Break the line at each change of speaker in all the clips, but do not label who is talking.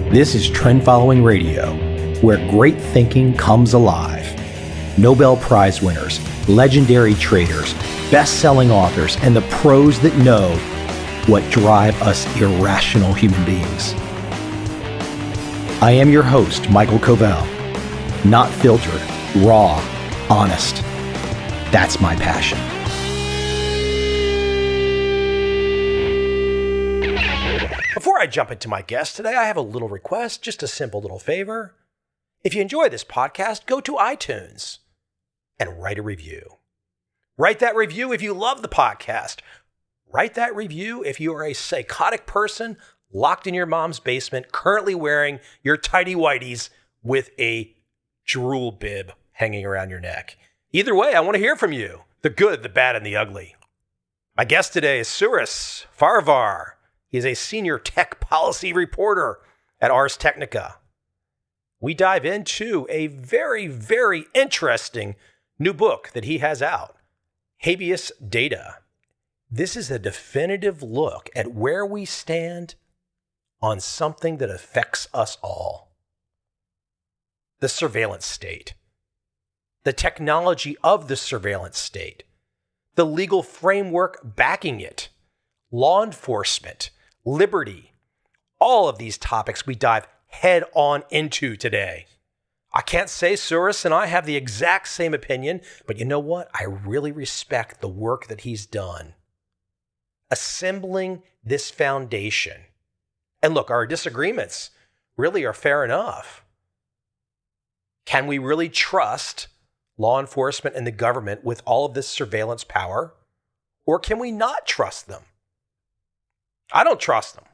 This is Trend Following Radio, where great thinking comes alive. Nobel Prize winners, legendary traders, best-selling authors, and the pros that know what drive us irrational human beings. I am your host, MICHAEL COVEL. Not filtered, raw, honest. That's my passion. Before I jump into my guest today, I have a little request, just a simple little favor. If you enjoy this podcast, go to iTunes and write a review. Write that review if you love the podcast. Write that review if you are a psychotic person locked in your mom's basement, currently wearing your tighty-whities with a drool bib hanging around your neck. Either way, I want to hear from you. The good, the bad, and the ugly. My guest today is Cyrus Farivar. He is a senior tech policy reporter at Ars Technica. We dive into a very, very interesting new book that he has out, Habeas Data. This is a definitive look at where we stand on something that affects us all. The surveillance state. The technology of the surveillance state. The legal framework backing it. Law enforcement. Liberty. All of these topics we dive head on into today. I can't say Cyrus and I have the exact same opinion, but you know what? I really respect the work that he's done. Assembling this foundation. And look, our disagreements really are fair enough. Can we really trust law enforcement and the government with all of this surveillance power? Or can we not trust them? I don't trust them.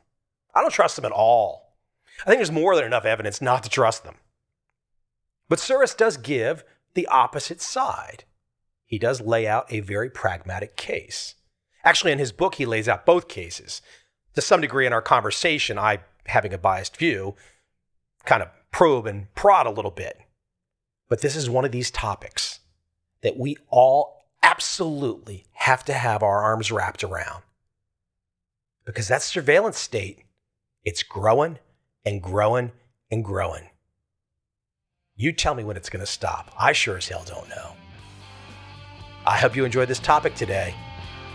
I don't trust them at all. I think there's more than enough evidence not to trust them. But Cyrus does give the opposite side. He does lay out a very pragmatic case. Actually, in his book, he lays out both cases. To some degree in our conversation, I, having a biased view, kind of probe and prod a little bit. But this is one of these topics that we all absolutely have to have our arms wrapped around. Because that surveillance state, it's growing and growing and growing. You tell me when it's going to stop. I sure as hell don't know. I hope you enjoyed this topic today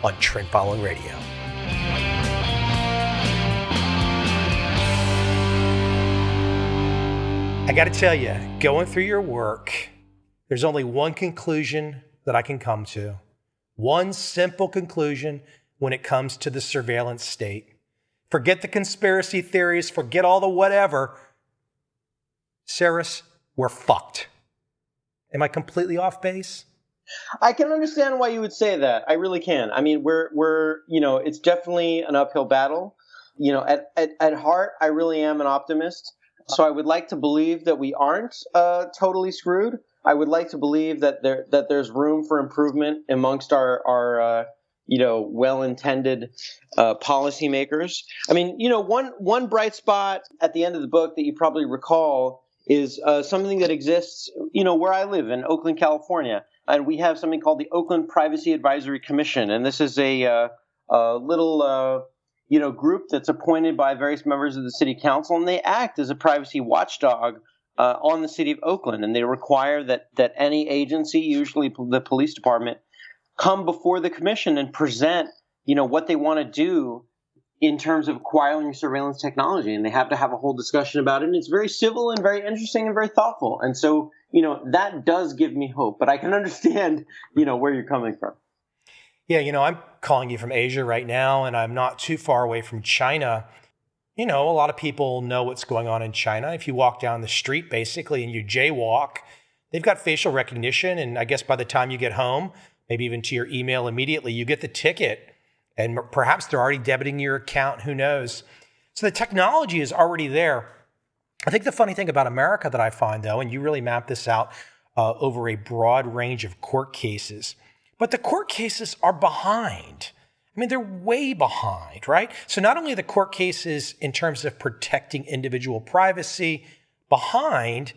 on Trend Following Radio. I got to tell you, going through your work, there's only one conclusion that I can come to. One simple conclusion when it comes to the surveillance state. Forget the conspiracy theories, forget all the whatever. Cyrus, we're fucked. Am I completely off base?
I can understand why you would say that. I really can. I mean, we're it's definitely an uphill battle. At heart, I really am an optimist. So I would like to believe that we aren't totally screwed. I would like to believe that there's room for improvement amongst our well-intended policymakers. I mean, one bright spot at the end of the book that you probably recall is something that exists, where I live in Oakland, California. And we have something called the Oakland Privacy Advisory Commission. And this is a little group that's appointed by various members of the city council. And they act as a privacy watchdog on the city of Oakland. And they require that any agency, usually the police department, come before the commission and present, what they want to do in terms of acquiring surveillance technology. And they have to have a whole discussion about it. And it's very civil and very interesting and very thoughtful. And so, that does give me hope. But I can understand, where you're coming from.
Yeah, I'm calling you from Asia right now, and I'm not too far away from China. A lot of people know what's going on in China. If you walk down the street, basically, and you jaywalk, they've got facial recognition. And I guess by the time you get home, maybe even to your email immediately, you get the ticket. And perhaps they're already debiting your account. Who knows? So the technology is already there. I think the funny thing about America that I find, though, and you really map this out over a broad range of court cases, but the court cases are behind. I mean, they're way behind, right? So not only are the court cases in terms of protecting individual privacy behind,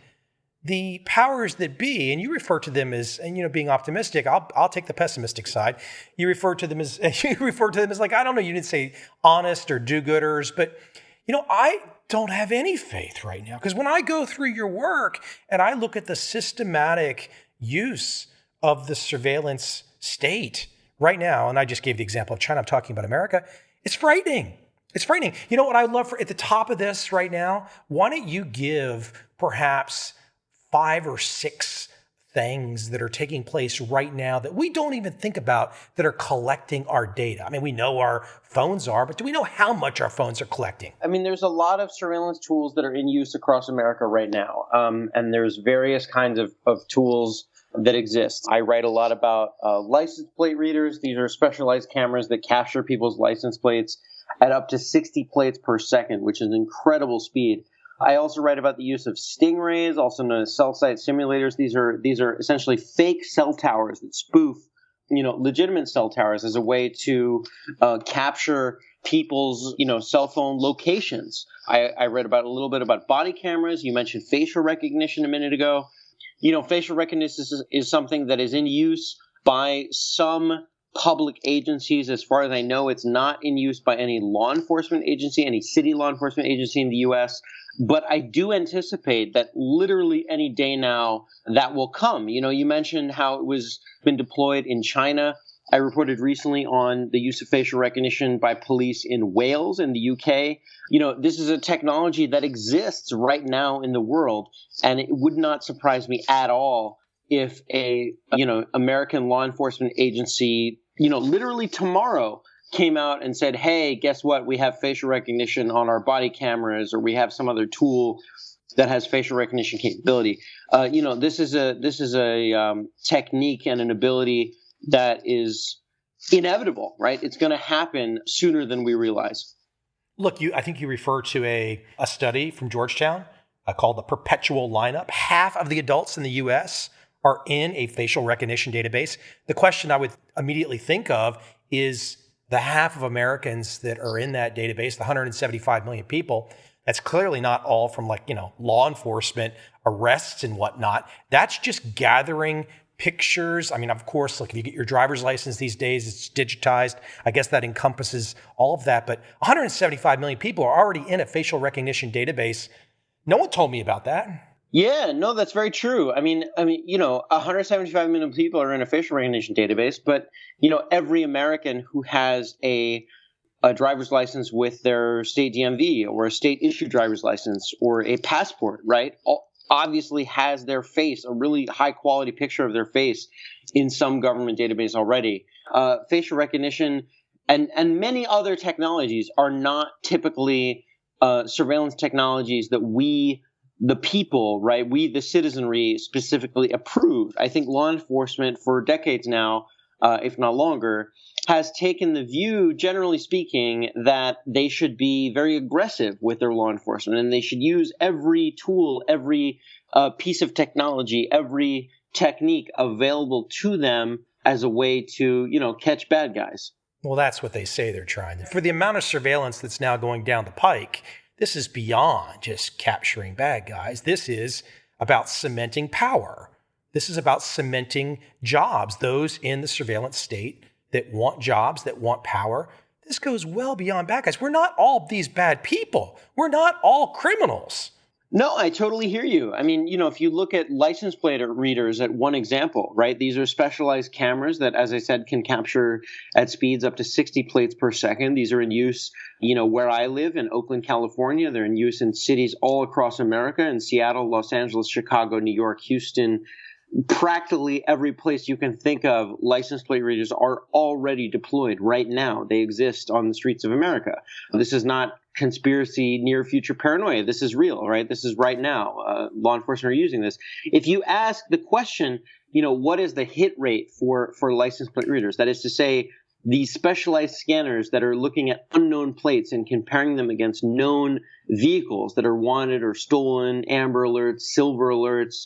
the powers that be, and you refer to them as, and being optimistic, I'll take the pessimistic side. You refer to them as like, I don't know, you didn't say honest or do-gooders, but I don't have any faith right now. Because when I go through your work and I look at the systematic use of the surveillance state right now, and I just gave the example of China, I'm talking about America, it's frightening. It's frightening. You know what I would love for at the top of this right now? Why don't you give perhaps 5 or 6 things that are taking place right now that we don't even think about that are collecting our data? I mean, we know our phones are, but do we know how much our phones are collecting?
I mean, there's a lot of surveillance tools that are in use across America right now. And there's various kinds of tools that exist. I write a lot about license plate readers. These are specialized cameras that capture people's license plates at up to 60 plates per second, which is incredible speed. I also write about the use of stingrays, also known as cell site simulators. These are essentially fake cell towers that spoof, legitimate cell towers as a way to capture people's, cell phone locations. I read about a little bit about body cameras. You mentioned facial recognition a minute ago. Facial recognition is something that is in use by some public agencies. As far as I know, it's not in use by any law enforcement agency, any city law enforcement agency in the U.S., but I do anticipate that literally any day now that will come. You mentioned how it was been deployed in China. I reported recently on the use of facial recognition by police in Wales in the UK. This is a technology that exists right now in the world, and it would not surprise me at all if a American law enforcement agency, literally tomorrow came out and said, hey, guess what? We have facial recognition on our body cameras, or we have some other tool that has facial recognition capability. This is a technique and an ability that is inevitable, right? It's going to happen sooner than we realize.
Look, I think you refer to a study from Georgetown called the Perpetual Lineup. Half of the adults in the U.S. are in a facial recognition database. The question I would immediately think of is the half of Americans that are in that database, the 175 million people. That's clearly not all from law enforcement arrests and whatnot. That's just gathering pictures. I mean, of course, look, if you get your driver's license these days, it's digitized. I guess that encompasses all of that. But 175 million people are already in a facial recognition database. No one told me about that.
Yeah, no, that's very true. I mean, 175 million people are in a facial recognition database, but every American who has a driver's license with their state DMV or a state issued driver's license or a passport, right, obviously has their face, a really high quality picture of their face in some government database already. Facial recognition and many other technologies are not typically surveillance technologies that we, the people, right, we, the citizenry, specifically approved. I think law enforcement for decades now, if not longer, has taken the view, generally speaking, that they should be very aggressive with their law enforcement, and they should use every tool, every piece of technology, every technique available to them as a way to, catch bad guys.
Well, that's what they say they're trying to. For the amount of surveillance that's now going down the pike, this is beyond just capturing bad guys. This is about cementing power. This is about cementing jobs, those in the surveillance state that want jobs, that want power. This goes well beyond bad guys. We're not all these bad people. We're not all criminals.
No, I totally hear you. I mean, if you look at license plate readers at one example, right, these are specialized cameras that, as I said, can capture at speeds up to 60 plates per second. These are in use, where I live in Oakland, California. They're in use in cities all across America, in Seattle, Los Angeles, Chicago, New York, Houston. Practically every place you can think of, license plate readers are already deployed right now. They exist on the streets of America. This is not conspiracy, near future paranoia. This is real, right? This is right now. Law enforcement are using this. If you ask the question, what is the hit rate for license plate readers? That is to say, these specialized scanners that are looking at unknown plates and comparing them against known vehicles that are wanted or stolen, amber alerts, silver alerts,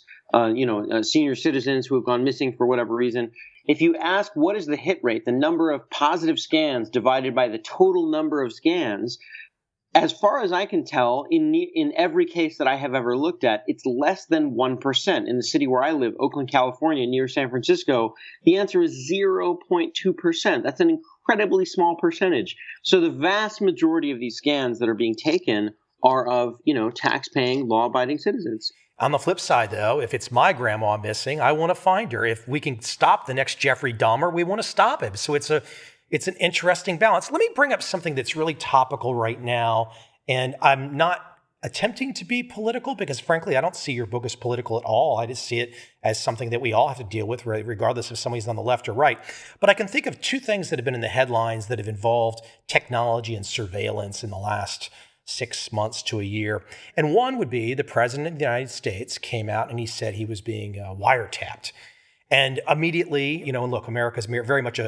senior citizens who have gone missing for whatever reason. If you ask what is the hit rate, the number of positive scans divided by the total number of scans, as far as I can tell, in every case that I have ever looked at, it's less than 1%. In the city where I live, Oakland, California, near San Francisco, the answer is 0.2%. That's an incredibly small percentage. So the vast majority of these scans that are being taken are of, tax-paying, law-abiding citizens.
On the flip side, though, if it's my grandma missing, I want to find her. If we can stop the next Jeffrey Dahmer, we want to stop him. So it's an interesting balance. Let me bring up something that's really topical right now, and I'm not attempting to be political because, frankly, I don't see your book as political at all. I just see it as something that we all have to deal with, regardless if somebody's on the left or right. But I can think of two things that have been in the headlines that have involved technology and surveillance in the last 6 months to a year. And one would be the president of the United States came out and he said he was being wiretapped. And immediately, and look, America's very much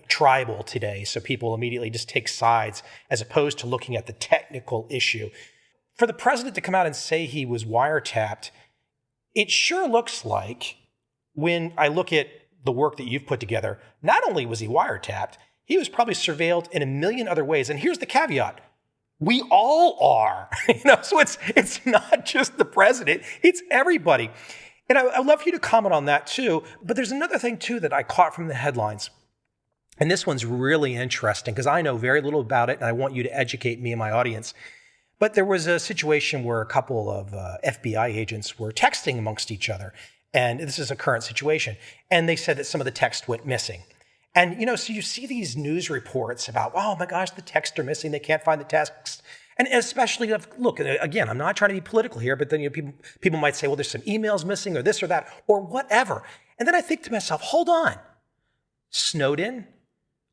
tribal today. So people immediately just take sides as opposed to looking at the technical issue. For the president to come out and say he was wiretapped, it sure looks like, when I look at the work that you've put together, not only was he wiretapped, he was probably surveilled in a million other ways. And here's the caveat. We all are, so it's not just the president, it's everybody. And I'd love for you to comment on that too. But there's another thing too that I caught from the headlines. And this one's really interesting because I know very little about it and I want you to educate me and my audience. But there was a situation where a couple of FBI agents were texting amongst each other. And this is a current situation. And they said that some of the text went missing. And, so you see these news reports about, oh my gosh, the texts are missing. They can't find the text. And especially, look, again, I'm not trying to be political here, but then people might say, well, there's some emails missing or this or that or whatever. And then I think to myself, hold on. Snowden,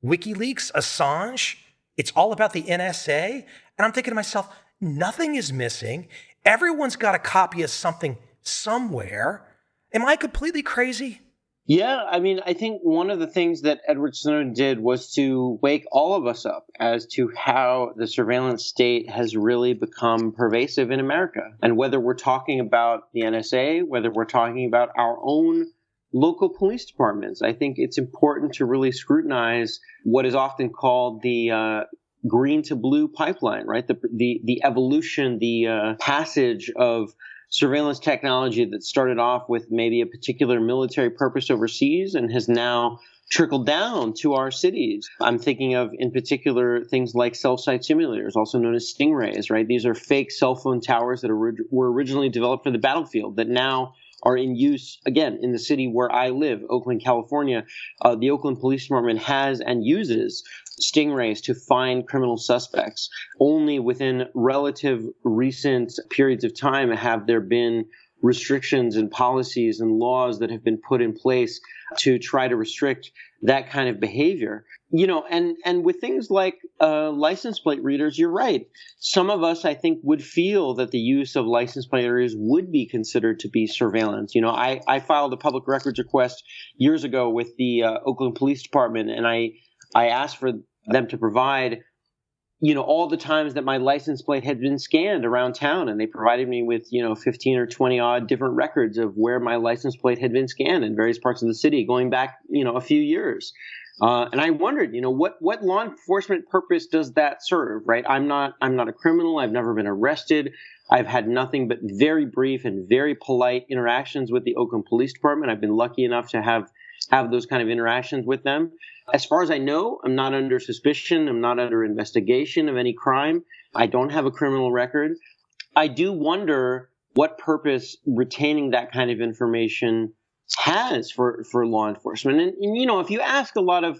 WikiLeaks, Assange, it's all about the NSA. And I'm thinking to myself, nothing is missing. Everyone's got a copy of something somewhere. Am I completely crazy?
Yeah, I think one of the things that Edward Snowden did was to wake all of us up as to how the surveillance state has really become pervasive in America. And whether we're talking about the NSA, whether we're talking about our own local police departments, I think it's important to really scrutinize what is often called the green to blue pipeline, right? The evolution, the passage of surveillance technology that started off with maybe a particular military purpose overseas and has now trickled down to our cities. I'm thinking of, in particular, things like cell site simulators, also known as stingrays, right? These are fake cell phone towers that were originally developed for the battlefield that now are in use, again, in the city where I live, Oakland, California. The Oakland Police Department has and uses stingrays to find criminal suspects. Only within relative recent periods of time have there been restrictions and policies and laws that have been put in place to try to restrict that kind of behavior. And with things like license plate readers, you're right. Some of us, I think, would feel that the use of license plate readers would be considered to be surveillance. I filed a public records request years ago with the Oakland Police Department, and I asked for them to provide all the times that my license plate had been scanned around town, and they provided me with 15 or 20 odd different records of where my license plate had been scanned in various parts of the city going back a few years. And I wondered, what law enforcement purpose does that serve, right? I'm not a criminal. I've never been arrested. I've had nothing but very brief and very polite interactions with the Oakland Police Department. I've been lucky enough to have those kind of interactions with them. As far as I know, I'm not under suspicion. I'm not under investigation of any crime. I don't have a criminal record. I do wonder what purpose retaining that kind of information has for law enforcement. And if you ask a lot of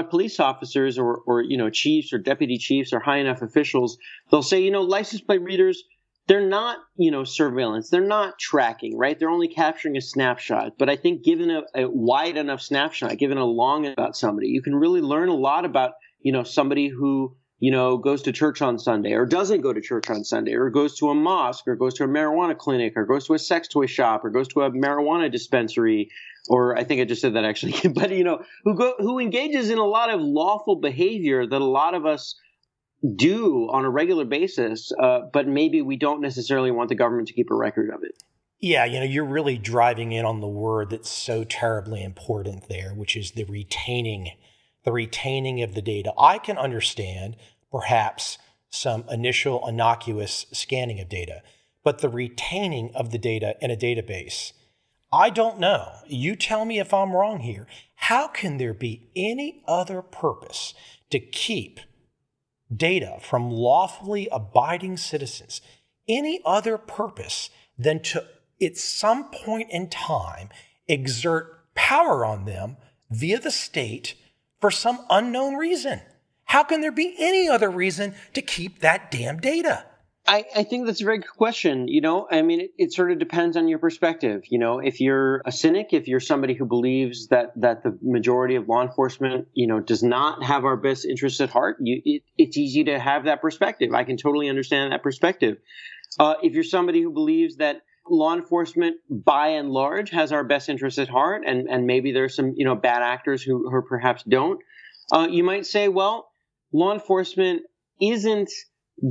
police officers or chiefs or deputy chiefs or high enough officials, they'll say, license plate readers, they're not, surveillance. They're not tracking, right? They're only capturing a snapshot. But I think given a wide enough snapshot, given a long about somebody, you can really learn a lot about, somebody who, goes to church on Sunday or doesn't go to church on Sunday or goes to a mosque or goes to a marijuana clinic or goes to a sex toy shop or goes to a marijuana dispensary. Or I think I just said that actually, but, who engages in a lot of lawful behavior that a lot of us do on a regular basis, but maybe we don't necessarily want the government to keep a record of it.
Yeah, you're really driving in on the word that's so terribly important there, which is the retaining of the data. I can understand perhaps some initial innocuous scanning of data, but the retaining of the data in a database, I don't know. You tell me if I'm wrong here. How can there be any other purpose to keep data from lawfully abiding citizens any other purpose than to, at some point in time, exert power on them via the state for some unknown reason? How can there be any other reason to keep that damn data?
I think that's a very good question. I mean, it sort of depends on your perspective. If you're a cynic, if you're somebody who believes that the majority of law enforcement, does not have our best interests at heart, it's easy to have that perspective. I can totally understand that perspective. If you're somebody who believes that law enforcement, by and large, has our best interests at heart, and maybe there's some, bad actors who perhaps don't, you might say, well, law enforcement isn't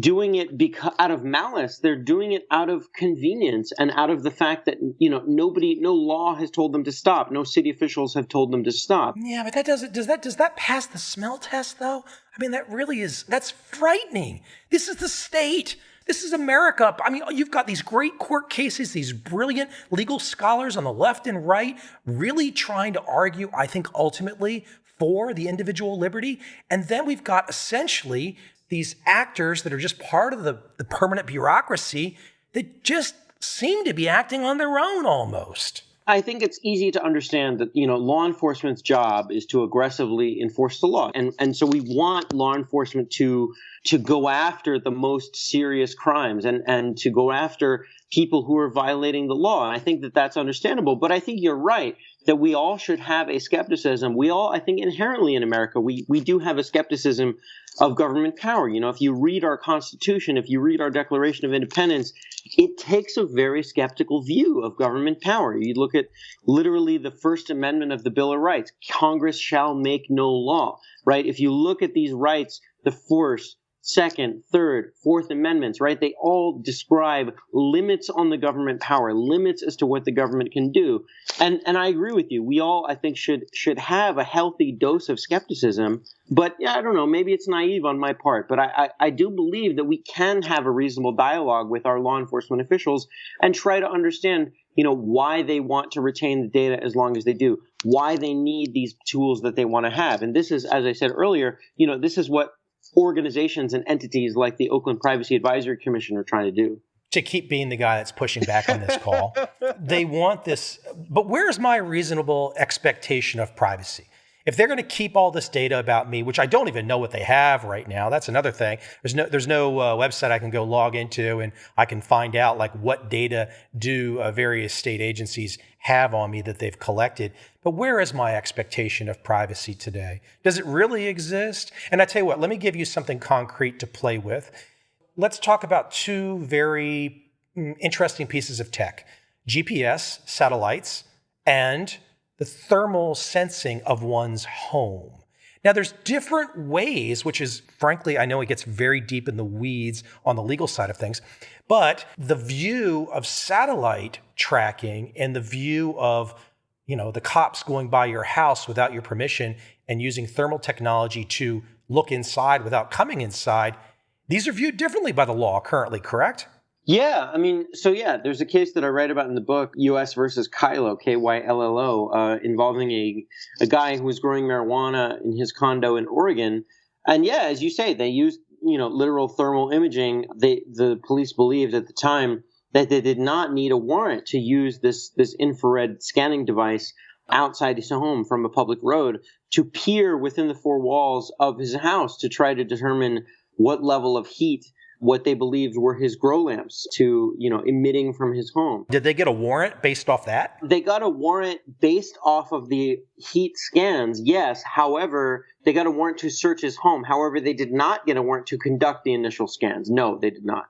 doing it out of malice. They're doing it out of convenience and out of the fact that, no law has told them to stop. No city officials have told them to stop.
Yeah, but does that pass the smell test though? I mean, that's frightening. This is the state. This is America. I mean, you've got these great court cases, these brilliant legal scholars on the left and right, really trying to argue, I think, ultimately for the individual liberty. And then we've got essentially these actors that are just part of the permanent bureaucracy that just seem to be acting on their own almost.
I think it's easy to understand that, law enforcement's job is to aggressively enforce the law. And so we want law enforcement to go after the most serious crimes and to go after people who are violating the law. And I think that that's understandable. But I think you're right that we all should have a skepticism. We all, I think inherently in America, we do have a skepticism of government power. If you read our Constitution, if you read our Declaration of Independence, it takes a very skeptical view of government power. You look at literally the First Amendment of the Bill of Rights. Congress shall make no law, right? If you look at these rights, the First, Second, Third, Fourth Amendments, right? They all describe limits on the government power, limits as to what the government can do. And I agree with you. We all, I think, should have a healthy dose of skepticism. But yeah, I don't know, maybe it's naive on my part, but I do believe that we can have a reasonable dialogue with our law enforcement officials and try to understand, why they want to retain the data as long as they do, why they need these tools that they want to have. And this is, as I said earlier, this is what organizations and entities like the Oakland Privacy Advisory Commission are trying to do.
To keep being the guy that's pushing back on this call, they want this, but where's my reasonable expectation of privacy? If they're going to keep all this data about me, which I don't even know what they have right now, that's another thing. There's no website I can go log into and I can find out like what data do various state agencies have on me that they've collected. But where is my expectation of privacy today? Does it really exist? And I tell you what, let me give you something concrete to play with. Let's talk about two very interesting pieces of tech: GPS, satellites, and the thermal sensing of one's home. Now, there's different ways, which is, frankly, I know it gets very deep in the weeds on the legal side of things, but the view of satellite tracking and the view of, the cops going by your house without your permission and using thermal technology to look inside without coming inside, these are viewed differently by the law currently, correct?
Yeah, there's a case that I write about in the book, U.S. versus Kylo, Kyillo, involving a guy who was growing marijuana in his condo in Oregon. And yeah, as you say, they used, literal thermal imaging. The police believed at the time that they did not need a warrant to use this infrared scanning device outside his home from a public road to peer within the four walls of his house to try to determine what level of heat what they believed were his grow lamps to, emitting from his home.
Did they get a warrant based off that?
They got a warrant based off of the heat scans, yes. However, they got a warrant to search his home. However, they did not get a warrant to conduct the initial scans. No, they did not.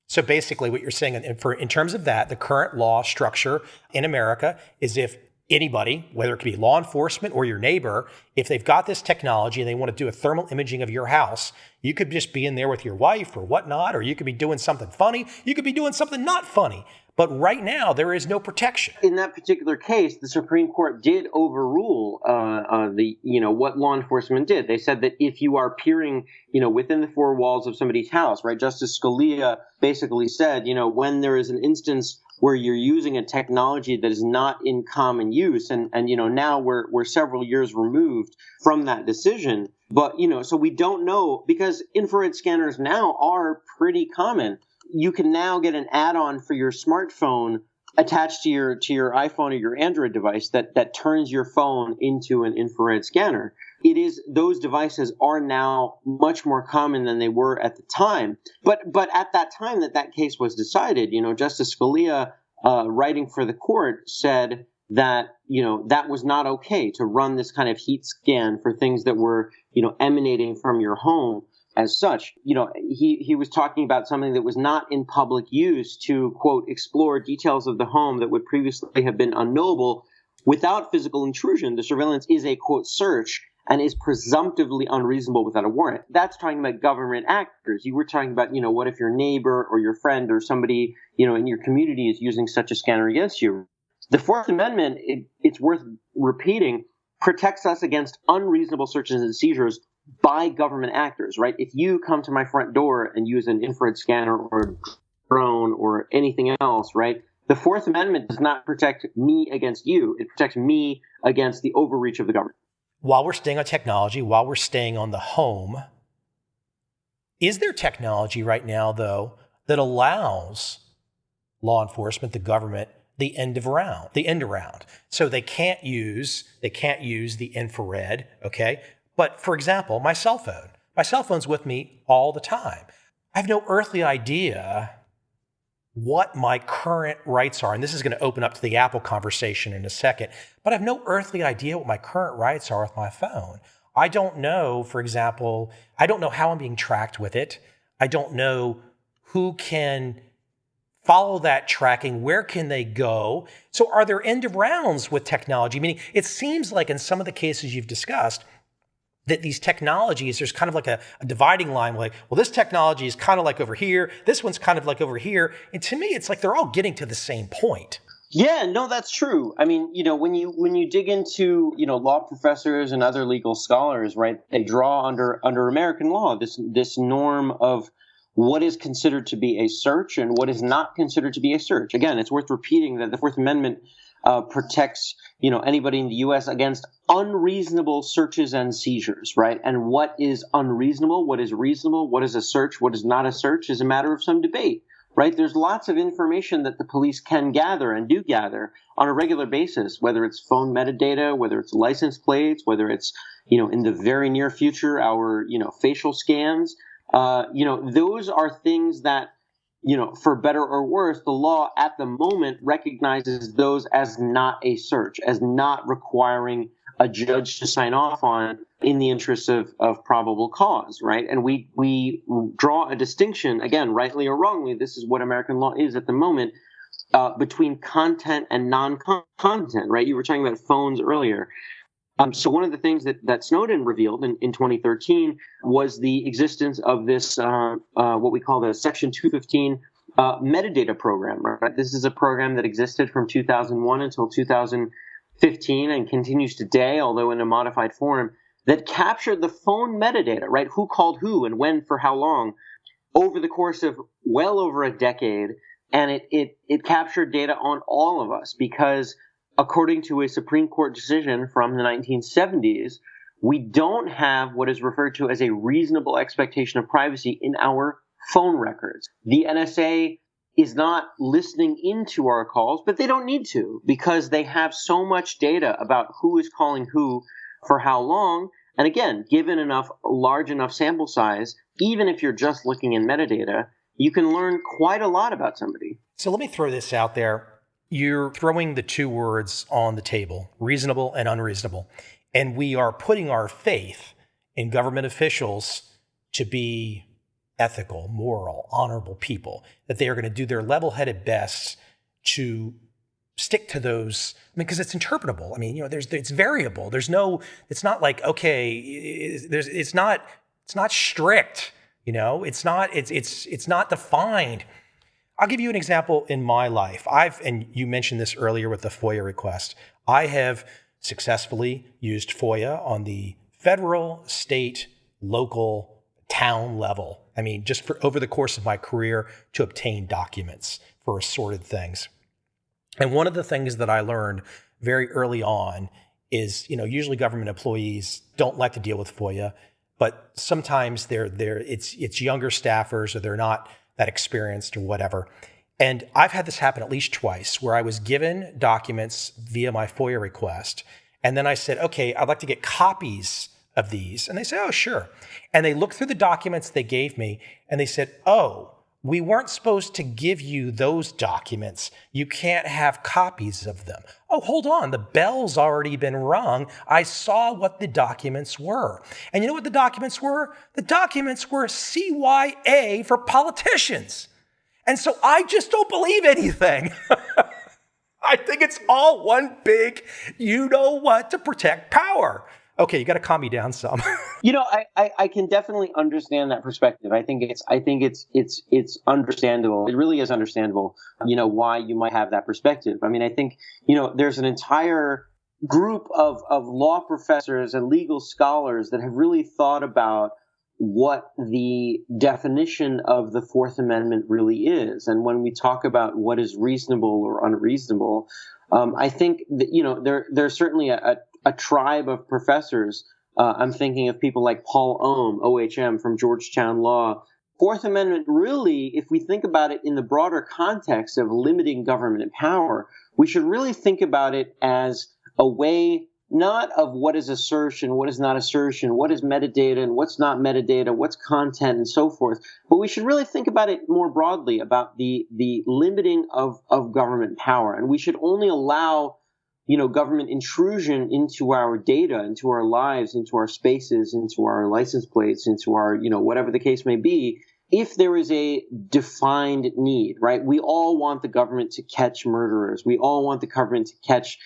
So basically what you're saying, in terms of that, the current law structure in America is if anybody, whether it could be law enforcement or your neighbor, if they've got this technology and they want to do a thermal imaging of your house, you could just be in there with your wife or whatnot, or you could be doing something funny. You could be doing something not funny. But right now, there is no protection.
In that particular case, the Supreme Court did overrule what law enforcement did. They said that if you are peering, within the four walls of somebody's house, right? Justice Scalia basically said, when there is an instance where you're using a technology that is not in common use, and now we're several years removed from that decision. But so we don't know, because infrared scanners now are pretty common. You can now get an add-on for your smartphone attached to your iPhone or your Android device that turns your phone into an infrared scanner. Those devices are now much more common than they were at the time. But at that time that case was decided, Justice Scalia, writing for the court, said that that was not okay to run this kind of heat scan for things that were emanating from your home. As such, he was talking about something that was not in public use to, quote, explore details of the home that would previously have been unknowable without physical intrusion. The surveillance is a, quote, search and is presumptively unreasonable without a warrant. That's talking about government actors. You were talking about, what if your neighbor or your friend or somebody, in your community is using such a scanner against you? The Fourth Amendment, it's worth repeating, protects us against unreasonable searches and seizures by government actors, right? If you come to my front door and use an infrared scanner or a drone or anything else, right? The Fourth Amendment does not protect me against you. It protects me against the overreach of the government.
While we're staying on technology, while we're staying on the home, is there technology right now, though, that allows law enforcement, the government, the end around? So they can't use the infrared, okay? But for example, my cell phone's with me all the time. I have no earthly idea what my current rights are. And this is going to open up to the Apple conversation in a second, but I have no earthly idea what my current rights are with my phone. I don't know, for example, I don't know how I'm being tracked with it. I don't know who can follow that tracking. Where can they go? So are there end of rounds with technology? Meaning it seems like in some of the cases you've discussed, that these technologies, there's kind of like a dividing line, like, well, this technology is kind of like over here, this one's kind of like over here. And to me, it's like they're all getting to the same point.
Yeah, no, that's true. I mean, when you dig into, law professors and other legal scholars, right, they draw under American law this norm of what is considered to be a search and what is not considered to be a search. Again, it's worth repeating that the Fourth Amendment protects, anybody in the U.S. against unreasonable searches and seizures, right? And what is unreasonable, what is reasonable, what is a search, what is not a search is a matter of some debate, right? There's lots of information that the police can gather and do gather on a regular basis, whether it's phone metadata, whether it's license plates, whether it's, in the very near future, our, facial scans. Those are things that, for better or worse, the law at the moment recognizes those as not a search, as not requiring a judge to sign off on in the interest of probable cause, right? And we draw a distinction, again, rightly or wrongly, this is what American law is at the moment, between content and non-content, right? You were talking about phones earlier. So one of the things that Snowden revealed in 2013 was the existence of this, what we call the Section 215 metadata program. Right? This is a program that existed from 2001 until 2015 and continues today, although in a modified form, that captured the phone metadata, right? Who called who and when for how long over the course of well over a decade. And it captured data on all of us because according to a Supreme Court decision from the 1970s, we don't have what is referred to as a reasonable expectation of privacy in our phone records. The NSA is not listening into our calls, but they don't need to because they have so much data about who is calling who for how long. And again, given large enough sample size, even if you're just looking in metadata, you can learn quite a lot about somebody.
So let me throw this out there. You're throwing the two words on the table, reasonable and unreasonable. And we are putting our faith in government officials to be ethical, moral, honorable people, that they are going to do their level-headed best to stick to those. I mean, because it's interpretable. I mean, it's variable. It's not like, okay, it's not strict, it's not defined. I'll give you an example in my life. And you mentioned this earlier with the FOIA request. I have successfully used FOIA on the federal, state, local, town level. I mean, just for over the course of my career to obtain documents for assorted things. And one of the things that I learned very early on is, usually government employees don't like to deal with FOIA, but sometimes it's younger staffers or they're not that experienced or whatever. And I've had this happen at least twice where I was given documents via my FOIA request. And then I said, okay, I'd like to get copies of these. And they say, oh, sure. And they looked through the documents they gave me and they said, oh, we weren't supposed to give you those documents. You can't have copies of them. Oh, hold on. The bell's already been rung. I saw what the documents were. And you know what the documents were? The documents were CYA for politicians. And so I just don't believe anything. I think it's all one big, you-know-what to protect power. Okay, you got to calm me down some.
I can definitely understand that perspective. I think it's understandable. It really is understandable, why you might have that perspective. I mean, I think, there's an entire group of law professors and legal scholars that have really thought about what the definition of the Fourth Amendment really is. And when we talk about what is reasonable or unreasonable, I think that, there's certainly a tribe of professors. I'm thinking of people like Paul Ohm, OHM from Georgetown Law. Fourth Amendment really, if we think about it in the broader context of limiting government power, we should really think about it as a way not of what is assertion, what is not assertion, what is metadata and what's not metadata, what's content and so forth. But we should really think about it more broadly about the limiting of government power. And we should only allow government intrusion into our data, into our lives, into our spaces, into our license plates, into our, whatever the case may be, if there is a defined need, right? We all want the government to catch murderers. We all want the government to catch,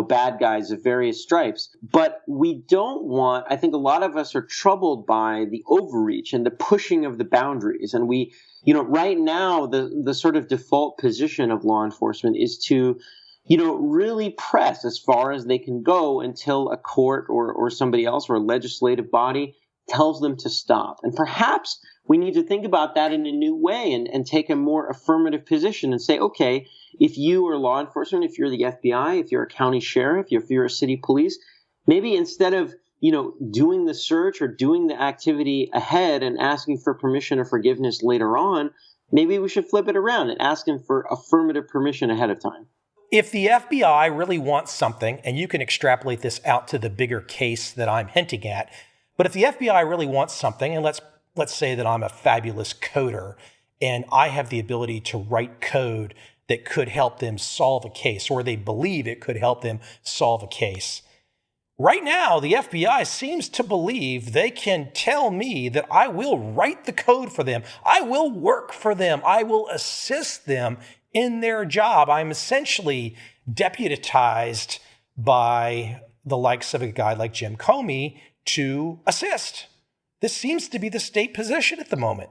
bad guys of various stripes. But we don't want, I think a lot of us are troubled by the overreach and the pushing of the boundaries. And we, right now, the sort of default position of law enforcement is to really press as far as they can go until a court or somebody else or a legislative body tells them to stop. And perhaps we need to think about that in a new way and take a more affirmative position and say, okay, if you are law enforcement, if you're the FBI, if you're a county sheriff, if you're a city police, maybe instead of doing the search or doing the activity ahead and asking for permission or forgiveness later on, maybe we should flip it around and ask them for affirmative permission ahead of time.
If the FBI really wants something, and you can extrapolate this out to the bigger case that I'm hinting at, but if the FBI really wants something, and let's say that I'm a fabulous coder, and I have the ability to write code that could help them solve a case, or they believe it could help them solve a case. Right now, the FBI seems to believe they can tell me that I will write the code for them. I will work for them. I will assist them in their job. I'm essentially deputized by the likes of a guy like Jim Comey to assist. This seems to be the state position at the moment.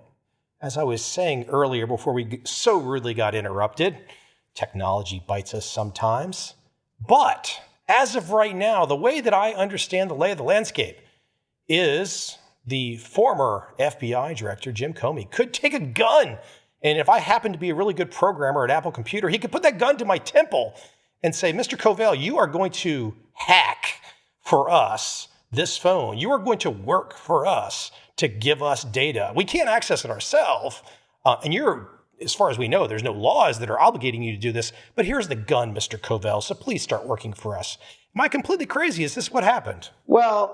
As I was saying earlier before we so rudely got interrupted, technology bites us sometimes. But as of right now, the way that I understand the lay of the landscape is the former FBI director, Jim Comey, could take a gun. And if I happen to be a really good programmer at Apple Computer, he could put that gun to my temple and say, Mr. Covel, you are going to hack for us this phone. You are going to work for us to give us data. We can't access it ourselves. And as far as we know, there's no laws that are obligating you to do this. But here's the gun, Mr. Covel, so please start working for us. Am I completely crazy? Is this what happened?
Well,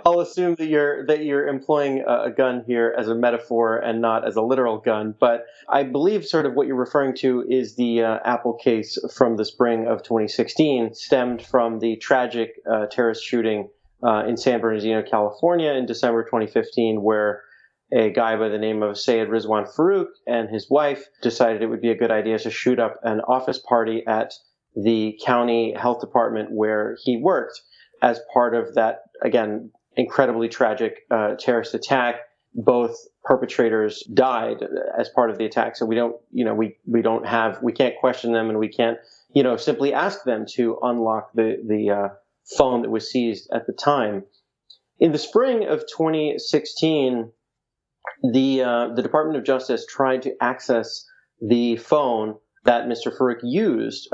I'll assume that you're employing a gun here as a metaphor and not as a literal gun. But I believe sort of what you're referring to is the Apple case from the spring of 2016, stemmed from the tragic terrorist shooting in San Bernardino, California in December 2015, where a guy by the name of Sayed Rizwan Farouk and his wife decided it would be a good idea to shoot up an office party at the county health department where he worked as part of that, again, incredibly tragic terrorist attack. both perpetrators died as part of the attack. So we don't, we can't question them, and we can't, simply ask them to unlock the phone that was seized at the time. In the spring of 2016, the Department of Justice tried to access the phone that Mr. Farouk used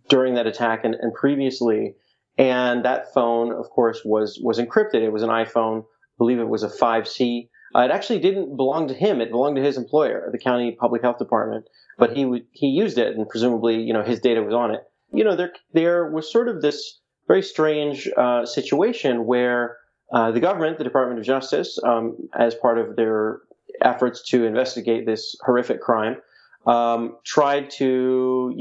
during that attack and previously. And that phone, of course, was encrypted. It was an iPhone. I believe it was a 5C. It actually didn't belong to him. It belonged to his employer, the county public health department. But he used it, and presumably, his data was on it. There was sort of this very strange situation where the government, the Department of Justice, as part of their efforts to investigate this horrific crime, tried to,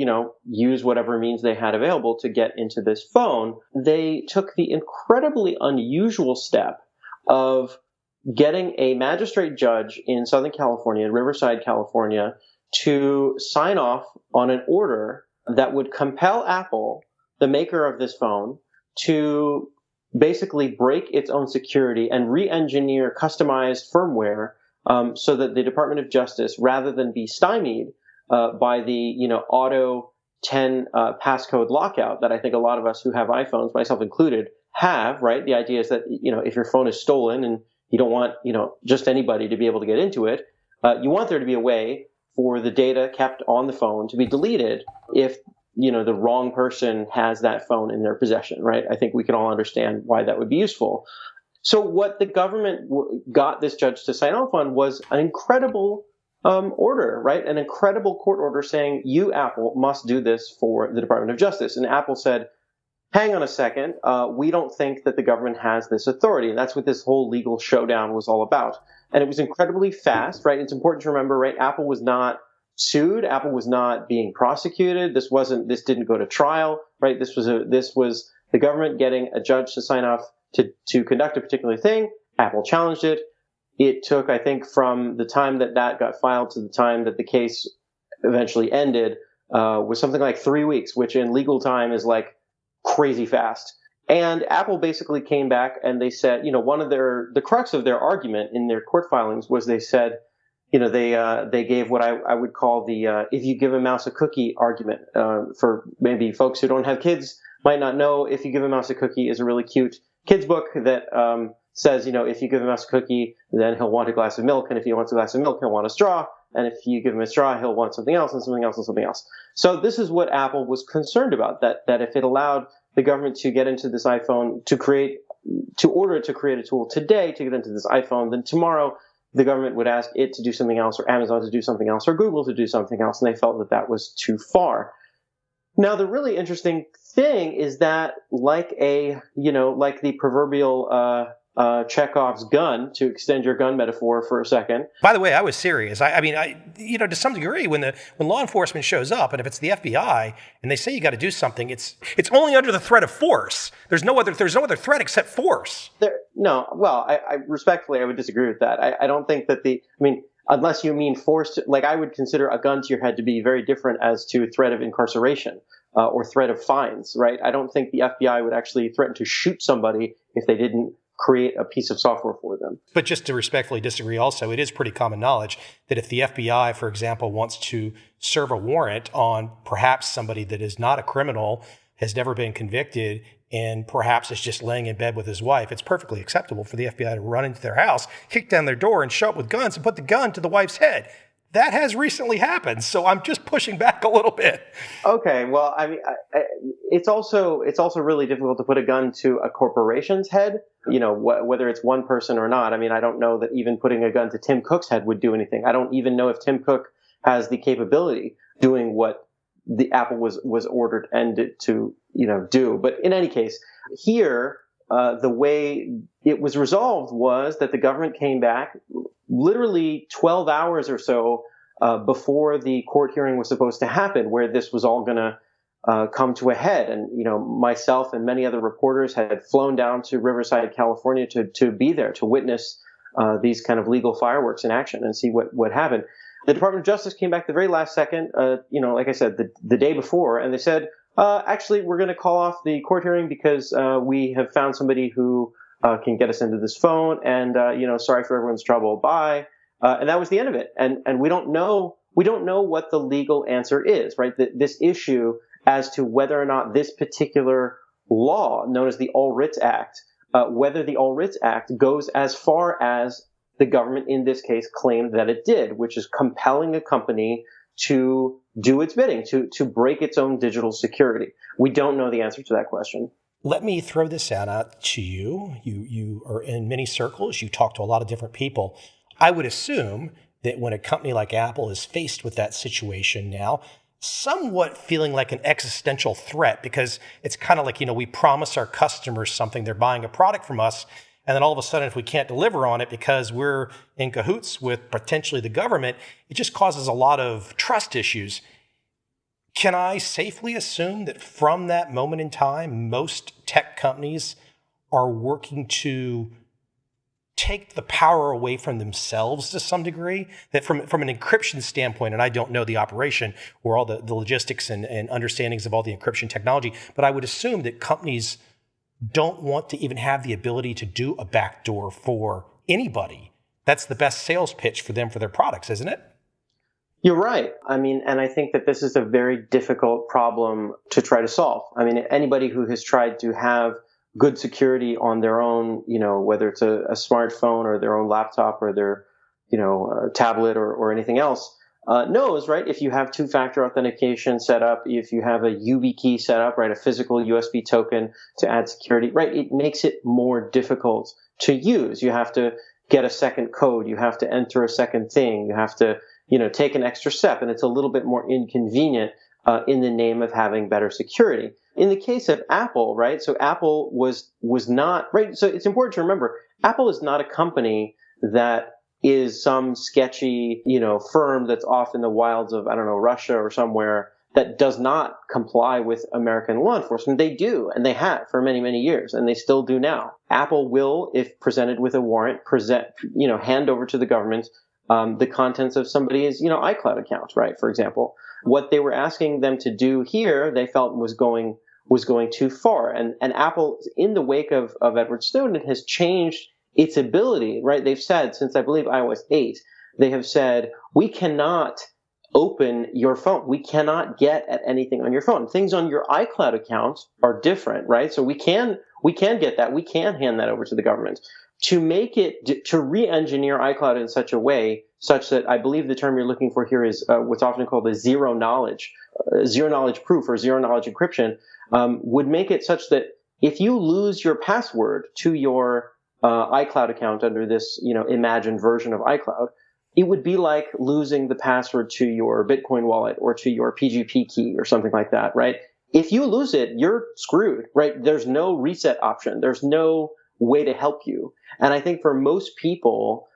use whatever means they had available to get into this phone. They took the incredibly unusual step of getting a magistrate judge in Southern California, in Riverside, California, to sign off on an order that would compel Apple, the maker of this phone, to basically break its own security and re-engineer customized firmware so that the Department of Justice, rather than be stymied by the auto 10 passcode lockout that I think a lot of us who have iPhones, myself included, have, right? The idea is that if your phone is stolen and you don't want just anybody to be able to get into it, you want there to be a way for the data kept on the phone to be deleted if the wrong person has that phone in their possession, right? I think we can all understand why that would be useful. So what the government got this judge to sign off on was an incredible order, right? An incredible court order saying, you, Apple, must do this for the Department of Justice. And Apple said, hang on a second, we don't think that the government has this authority. And that's what this whole legal showdown was all about. And it was incredibly fast, right? It's important to remember, right? Apple was not sued. Apple was not being prosecuted. This didn't go to trial, right? This was the government getting a judge to sign off to conduct a particular thing. Apple challenged it. It took, I think, from the time that got filed to the time that the case eventually ended, was something like 3 weeks, which in legal time is like crazy fast. And Apple basically came back and they said, one of the crux of their argument in their court filings was they said, they gave what I would call the if you give a mouse a cookie argument. For maybe folks who don't have kids might not know, If You Give a Mouse a Cookie is a really cute kids book that says, if you give a mouse a cookie, then he'll want a glass of milk, and if he wants a glass of milk, he'll want a straw, and if you give him a straw, he'll want something else and something else and something else. So this is what Apple was concerned about, that if it allowed the government to get into this iPhone, to order it to create a tool today to get into this iPhone, then tomorrow the government would ask it to do something else, or Amazon to do something else, or Google to do something else, and they felt that was too far. Now, the really interesting thing is that, like the proverbial Chekhov's gun, to extend your gun metaphor for a second.
By the way, I was serious. I mean, to some degree, when law enforcement shows up, and if it's the FBI and they say you got to do something, it's only under the threat of force. There's no other threat except force.
I respectfully, I would disagree with that. I don't think that unless you mean forced, like I would consider a gun to your head to be very different as to threat of incarceration or threat of fines, right? I don't think the FBI would actually threaten to shoot somebody if they didn't create a piece of software for them.
But just to respectfully disagree also, it is pretty common knowledge that if the FBI, for example, wants to serve a warrant on perhaps somebody that is not a criminal, has never been convicted, and perhaps is just laying in bed with his wife, it's perfectly acceptable for the FBI to run into their house, kick down their door, and show up with guns and put the gun to the wife's head. That has recently happened, so I'm just pushing back a little bit.
Okay, well, I mean, it's also really difficult to put a gun to a corporation's head, whether it's one person or not. I mean, I don't know that even putting a gun to Tim Cook's head would do anything. I don't even know if Tim Cook has the capability doing what the Apple was ordered and to do. But in any case, here the way it was resolved was that the government came back literally 12 hours or so before the court hearing was supposed to happen, where this was all going to come to a head. And myself and many other reporters had flown down to Riverside, California, to be there to witness these kind of legal fireworks in action and see what happened. The Department of Justice came back the very last second, like I said, the day before, and they said, actually, we're going to call off the court hearing because we have found somebody who can get us into this phone, and sorry for everyone's trouble. Bye. And that was the end of it. And we don't know what the legal answer is, right? This issue as to whether or not this particular law, known as the All Writs Act, whether the All Writs Act goes as far as the government in this case claimed that it did, which is compelling a company to do its bidding, to break its own digital security. We don't know the answer to that question.
Let me throw this out to you. You are in many circles. You talk to a lot of different people. I would assume that when a company like Apple is faced with that situation now, somewhat feeling like an existential threat, because it's kind of like, we promise our customers something, they're buying a product from us, and then all of a sudden, if we can't deliver on it because we're in cahoots with potentially the government, it just causes a lot of trust issues. Can I safely assume that from that moment in time, most tech companies are working to take the power away from themselves to some degree? That from an encryption standpoint, and I don't know the operation or all the logistics and understandings of all the encryption technology, but I would assume that companies don't want to even have the ability to do a backdoor for anybody. That's the best sales pitch for them for their products, isn't it?
You're right. And I think that this is a very difficult problem to try to solve. Anybody who has tried to have good security on their own, whether it's a smartphone or their own laptop or their, tablet or anything else, knows, right? If you have two-factor authentication set up, if you have a YubiKey set up, right, a physical USB token to add security, right, it makes it more difficult to use. You have to get a second code. You have to enter a second thing. You have to, take an extra step, and it's a little bit more inconvenient in the name of having better security. In the case of Apple, right, so Apple was not, right, so it's important to remember, Apple is not a company that is some sketchy, firm that's off in the wilds of, Russia or somewhere that does not comply with American law enforcement. They do, and they have for many, many years, and they still do now. Apple will, if presented with a warrant, hand over to the government the contents of somebody's, iCloud account, right, for example. What they were asking them to do here, they felt was going too far. And Apple, in the wake of Edward Snowden, has changed its ability, right? They've said, since I believe iOS 8, they have said, we cannot open your phone. We cannot get at anything on your phone. Things on your iCloud account are different, right? So we can get that. We can hand that over to the government. To re-engineer iCloud in such a way, such that I believe the term you're looking for here is what's often called a zero knowledge proof or zero knowledge encryption, would make it such that if you lose your password to your iCloud account under this, imagined version of iCloud, it would be like losing the password to your Bitcoin wallet or to your PGP key or something like that, right? If you lose it, you're screwed, right? There's no reset option. There's no way to help you. And I think for most people,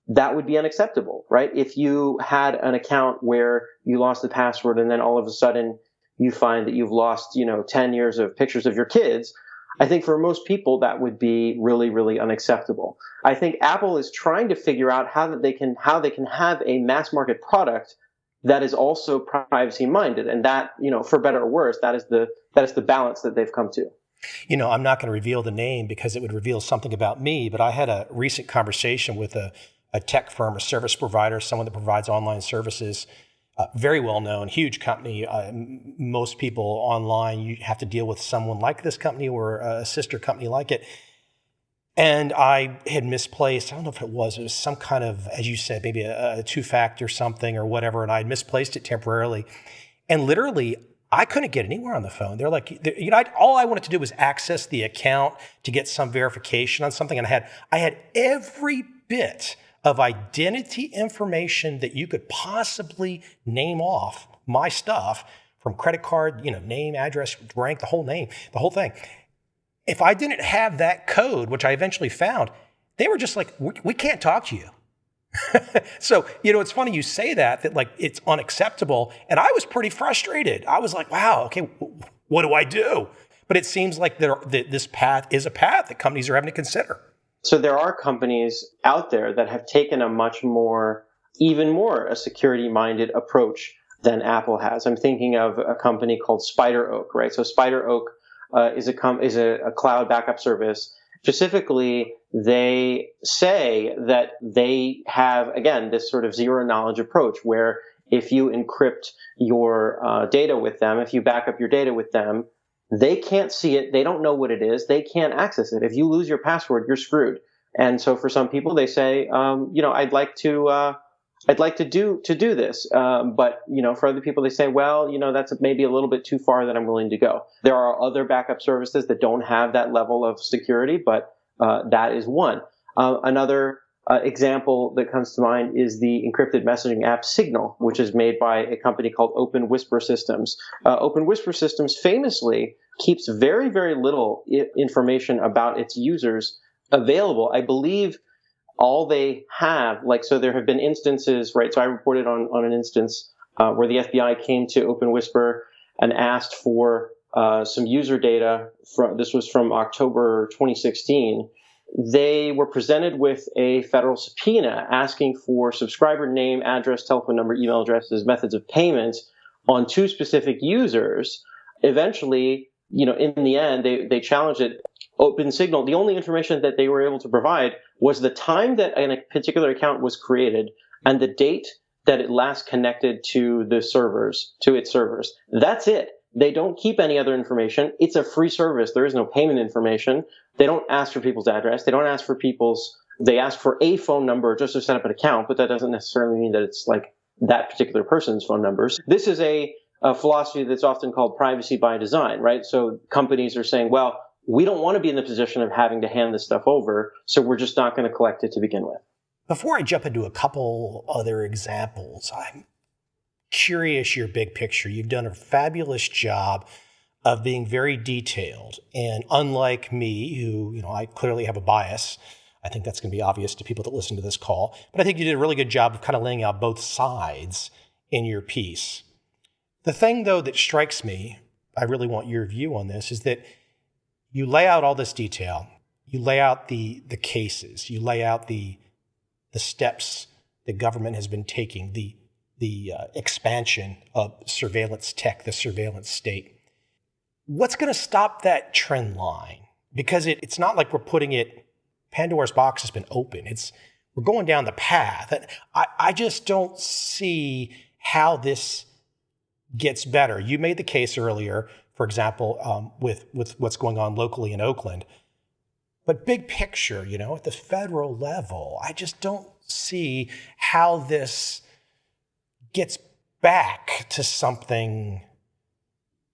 that would be unacceptable, right? If you had an account where you lost the password and then all of a sudden you find that you've lost, 10 years of pictures of your kids, I think for most people that would be really, really unacceptable. I think Apple is trying to figure out how they can have a mass market product that is also privacy minded, and that, for better or worse, that is the balance that they've come to.
I'm not going to reveal the name because it would reveal something about me, but I had a recent conversation with a tech firm, a service provider, someone that provides online services, very well known, huge company. Most people online, you have to deal with someone like this company or a sister company like it. And I had misplaced, I don't know if it was some kind of, as you said, maybe a two-factor something or whatever, and I had misplaced it temporarily. And literally, I couldn't get anywhere on the phone. They're like, all I wanted to do was access the account to get some verification on something. And I had every bit of identity information that you could possibly name off my stuff, from credit card, name, address, rank, the whole thing. If I didn't have that code, which I eventually found, they were just like, we can't talk to you. So, it's funny you say that like it's unacceptable. And I was pretty frustrated. I was like, wow, okay, what do I do? But it seems like this path is a path that companies are having to consider.
So there are companies out there that have taken even more a security-minded approach than Apple has. I'm thinking of a company called Spider Oak, right? So Spider Oak is a cloud backup service Specifically, they say that they have, again, this sort of zero knowledge approach where if you encrypt your data with them, if you back up your data with them, they can't see it. They don't know what it is. They can't access it. If you lose your password, you're screwed. And so for some people, they say, I'd like to do this. But, for other people, they say, well, that's maybe a little bit too far that I'm willing to go. There are other backup services that don't have that level of security, but that is one. Another example that comes to mind is the encrypted messaging app Signal, which is made by a company called Open Whisper Systems. Open Whisper Systems famously keeps very, very little information about its users available. I believe all they have, so there have been instances, right? So I reported on an instance where the FBI came to Open Whisper and asked for some user data. This was from October 2016. They were presented with a federal subpoena asking for subscriber name, address, telephone number, email addresses, methods of payment on two specific users. Eventually, in the end, they challenged it. Open Signal, the only information that they were able to provide was the time that a particular account was created and the date that it last connected to its servers. That's it. They don't keep any other information. It's a free service. There is no payment information. They don't ask for people's address. They ask for a phone number just to set up an account, but that doesn't necessarily mean that it's like that particular person's phone numbers. This is a philosophy that's often called privacy by design, right? So companies are saying, well, we don't want to be in the position of having to hand this stuff over, so we're just not going to collect it to begin with.
Before I jump into a couple other examples, I'm curious your big picture. You've done a fabulous job of being very detailed. And unlike me, who, I clearly have a bias, I think that's going to be obvious to people that listen to this call, but I think you did a really good job of kind of laying out both sides in your piece. The thing, though, that strikes me, I really want your view on this, is that you lay out all this detail, you lay out the cases, you lay out the steps the government has been taking, the expansion of surveillance tech, the surveillance state. What's going to stop that trend line? Because it's not like we're putting it, Pandora's box has been open. We're going down the path. And I just don't see how this gets better. You made the case earlier, for example, with what's going on locally in Oakland. But big picture, at the federal level, I just don't see how this gets back to something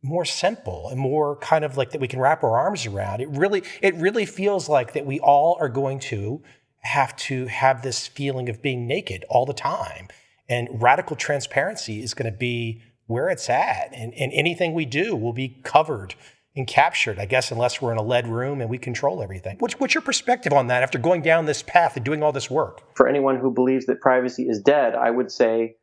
more simple and more kind of like that we can wrap our arms around. It really feels like that we all are going to have this feeling of being naked all the time. And radical transparency is going to be where it's at. And anything we do will be covered and captured, I guess, unless we're in a lead room and we control everything. What's your perspective on that after going down this path and doing all this work?
For anyone who believes that privacy is dead, I would say,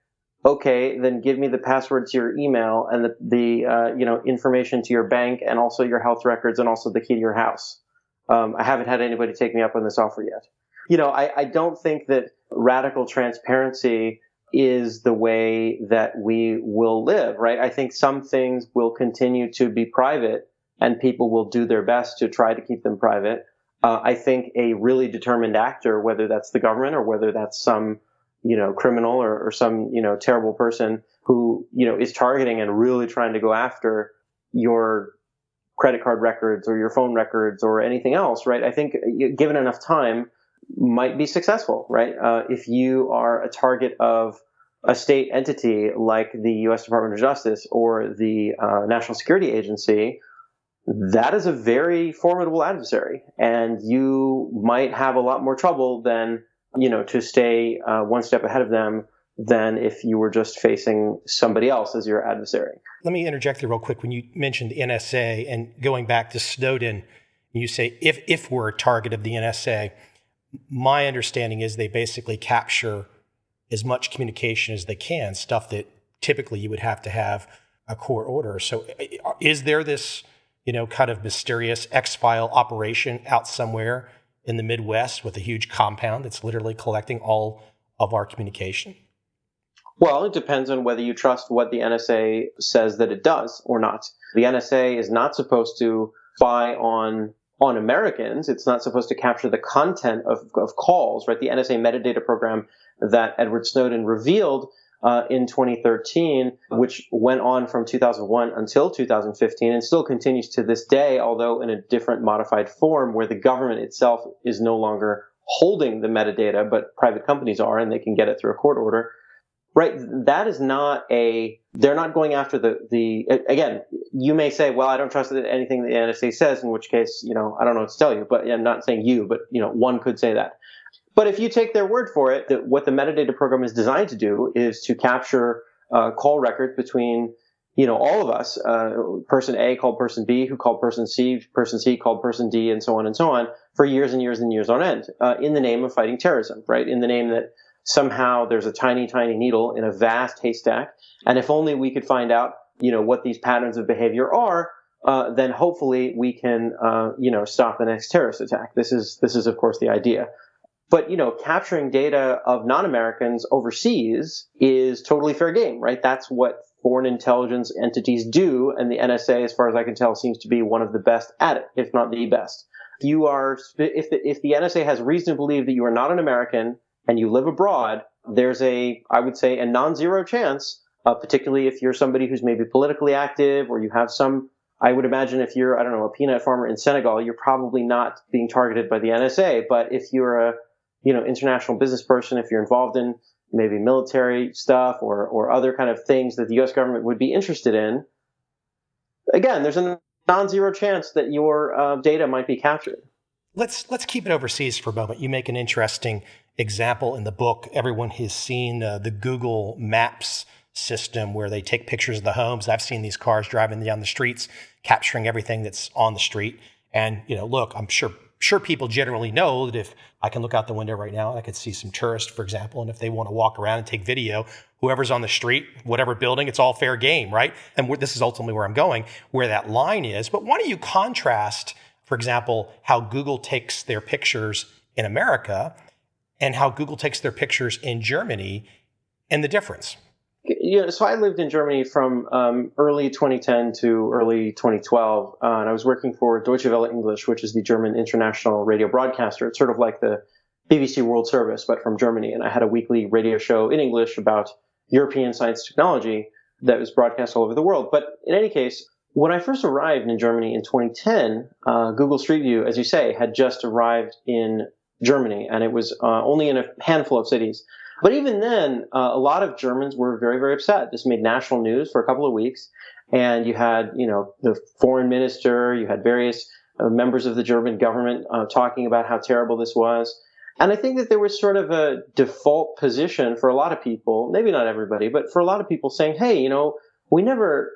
okay, then give me the password to your email and the information to your bank and also your health records and also the key to your house. I haven't had anybody take me up on this offer yet. I don't think that radical transparency is the way that we will live, right? I think some things will continue to be private and people will do their best to try to keep them private. I think a really determined actor, whether that's the government or whether that's some criminal or some, terrible person who, is targeting and really trying to go after your credit card records or your phone records or anything else, right? I think given enough time might be successful, right? If you are a target of a state entity like the U.S. Department of Justice or the National Security Agency, that is a very formidable adversary. And you might have a lot more trouble than to stay one step ahead of them than if you were just facing somebody else as your adversary.
Let me interject there real quick. When you mentioned the NSA and going back to Snowden, you say, if we're a target of the NSA, my understanding is they basically capture as much communication as they can, stuff that typically you would have to have a court order. So is there this, kind of mysterious X-file operation out somewhere in the Midwest with a huge compound that's literally collecting all of our communication?
Well, it depends on whether you trust what the NSA says that it does or not. The NSA is not supposed to spy on on Americans. It's not supposed to capture the content of calls, right? The NSA metadata program that Edward Snowden revealed in 2013, which went on from 2001 until 2015 and still continues to this day, although in a different modified form where the government itself is no longer holding the metadata, but private companies are, and they can get it through a court order. Right. That is not they're not going after again, you may say, well, I don't trust anything the NSA says, in which case, I don't know what to tell you, but I'm not saying you, but, one could say that. But if you take their word for it, that what the metadata program is designed to do is to capture call records between, all of us, person A called person B, who called person C called person D, and so on, for years and years and years on end, in the name of fighting terrorism, right? In the name that somehow there's a tiny, tiny needle in a vast haystack. And if only we could find out, what these patterns of behavior are, then hopefully we can, stop the next terrorist attack. This is, of course, the idea. But, capturing data of non-Americans overseas is totally fair game, right? That's what foreign intelligence entities do. And the NSA, as far as I can tell, seems to be one of the best at it, if not the best. If the NSA has reason to believe that you are not an American and you live abroad, there's I would say, a non-zero chance, particularly if you're somebody who's maybe politically active, or you have I would imagine if you're, a peanut farmer in Senegal, you're probably not being targeted by the NSA. But if you're a, international business person, if you're involved in maybe military stuff or other kind of things that the U.S. government would be interested in, again, there's a non-zero chance that your data might be captured.
Let's keep it overseas for a moment. You make an interesting example in the book. Everyone has seen the Google Maps system where they take pictures of the homes. I've seen these cars driving down the streets, capturing everything that's on the street. And, look, I'm sure people generally know that if I can look out the window right now and I could see some tourists, for example, and if they want to walk around and take video, whoever's on the street, whatever building, it's all fair game, right? And this is ultimately where I'm going, where that line is. But why don't you contrast, for example, how Google takes their pictures in America and how Google takes their pictures in Germany and the difference?
So I lived in Germany from early 2010 to early 2012, and I was working for Deutsche Welle English, which is the German international radio broadcaster. It's sort of like the BBC World Service, but from Germany. And I had a weekly radio show in English about European science technology that was broadcast all over the world. But in any case, when I first arrived in Germany in 2010, Google Street View, as you say, had just arrived in Germany, and it was only in a handful of cities. But even then, a lot of Germans were very, very upset. This made national news for a couple of weeks. And you had, the foreign minister, you had various members of the German government talking about how terrible this was. And I think that there was sort of a default position for a lot of people, maybe not everybody, but for a lot of people saying, hey, we never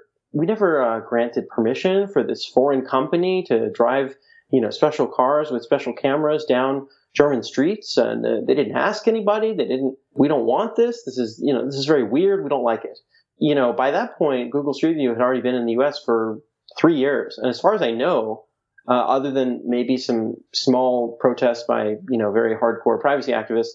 granted permission for this foreign company to drive, special cars with special cameras down German streets, and they didn't ask anybody. We don't want this. This is very weird. We don't like it. By that point, Google Street View had already been in the US for 3 years. And as far as I know, other than maybe some small protests by, very hardcore privacy activists,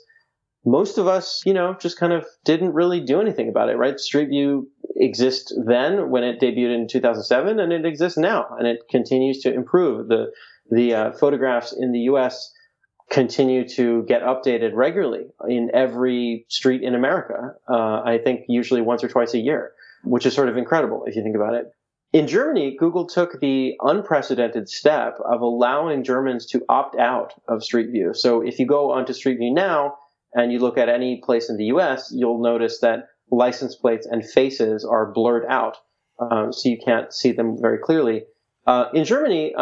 most of us, just kind of didn't really do anything about it, right? Street View exists then when it debuted in 2007, and it exists now, and it continues to improve. The photographs in the US continue to get updated regularly in every street in America. I think usually once or twice a year, which is sort of incredible if you think about it. In Germany, Google took the unprecedented step of allowing Germans to opt out of Street View. So if you go onto Street View now and you look at any place in the US, you'll notice that license plates and faces are blurred out, so you can't see them very clearly. In Germany,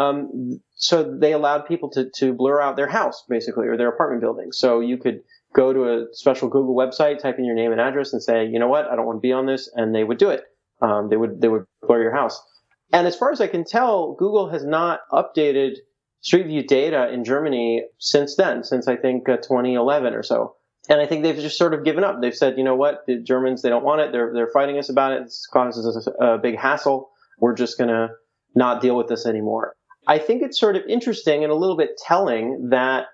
so they allowed people to blur out their house, basically, or their apartment building. So you could go to a special Google website, type in your name and address, and say, you know what, I don't want to be on this, and they would do it. They would blur your house. And as far as I can tell, Google has not updated Street View data in Germany since then, since I think 2011 or so. And I think they've just sort of given up. They've said, you know what, the Germans, they don't want it. They're fighting us about it. This causes us a big hassle. We're just going to not deal with this anymore. I think it's sort of interesting and a little bit telling that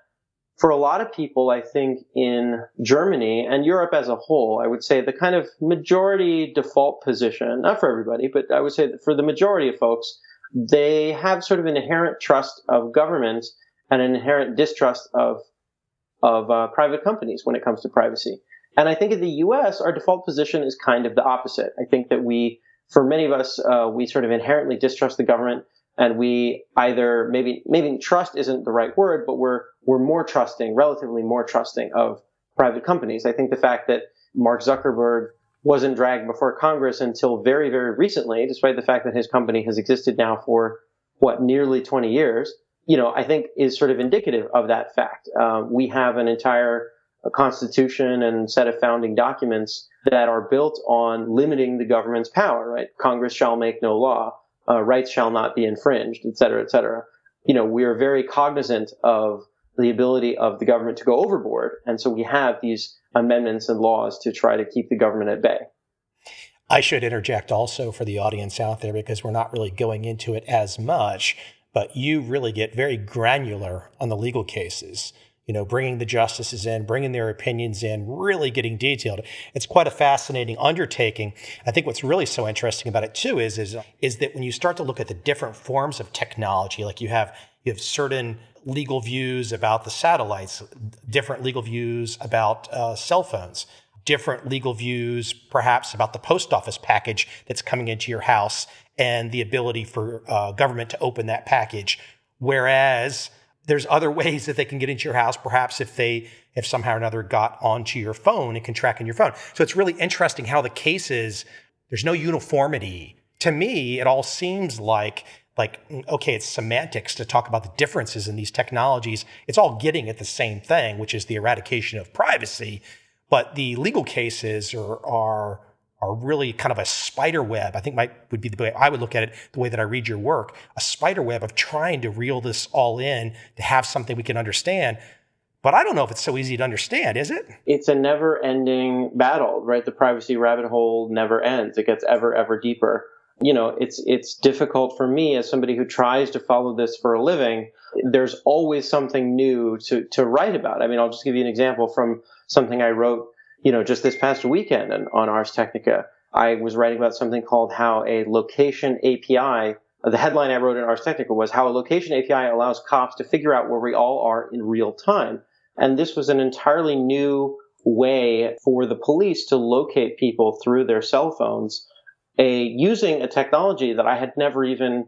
for a lot of people, I think in Germany and Europe as a whole, I would say the kind of majority default position, not for everybody, but I would say that for the majority of folks, they have sort of an inherent trust of government and an inherent distrust of private companies when it comes to privacy. And I think in the U.S., our default position is kind of the opposite. I think that for many of us, we sort of inherently distrust the government, and we either maybe trust isn't the right word, but we're relatively more trusting of private companies. I think the fact that Mark Zuckerberg wasn't dragged before Congress until very, very recently, despite the fact that his company has existed now for nearly 20 years, I think is sort of indicative of that fact. We have an entire constitution and set of founding documents that are built on limiting the government's power, right? Congress shall make no law, rights shall not be infringed, et cetera, et cetera. We are very cognizant of the ability of the government to go overboard. And so we have these amendments and laws to try to keep the government at bay.
I should interject also for the audience out there, because we're not really going into it as much, but you really get very granular on the legal cases, bringing the justices in, bringing their opinions in, really getting detailed. It's quite a fascinating undertaking. I think what's really so interesting about it too is that when you start to look at the different forms of technology, like you have certain legal views about the satellites, different legal views about cell phones, different legal views perhaps about the post office package that's coming into your house and the ability for government to open that package. Whereas there's other ways that they can get into your house, perhaps if somehow or another got onto your phone and can track in your phone. So it's really interesting how the cases, there's no uniformity. To me, it all seems like, okay, it's semantics to talk about the differences in these technologies. It's all getting at the same thing, which is the eradication of privacy. But the legal cases are really kind of a spider web. I think would be the way I would look at it, the way that I read your work, a spider web of trying to reel this all in to have something we can understand. But I don't know if it's so easy to understand, is it?
It's a never-ending battle, right? The privacy rabbit hole never ends. It gets ever deeper. It's difficult for me as somebody who tries to follow this for a living. There's always something new to write about. I mean, I'll just give you an example from something I wrote, just this past weekend on Ars Technica. I was writing about something called how a location API, the headline I wrote in Ars Technica was how a location API allows cops to figure out where we all are in real time. And this was an entirely new way for the police to locate people through their cell phones, using a technology that I had never even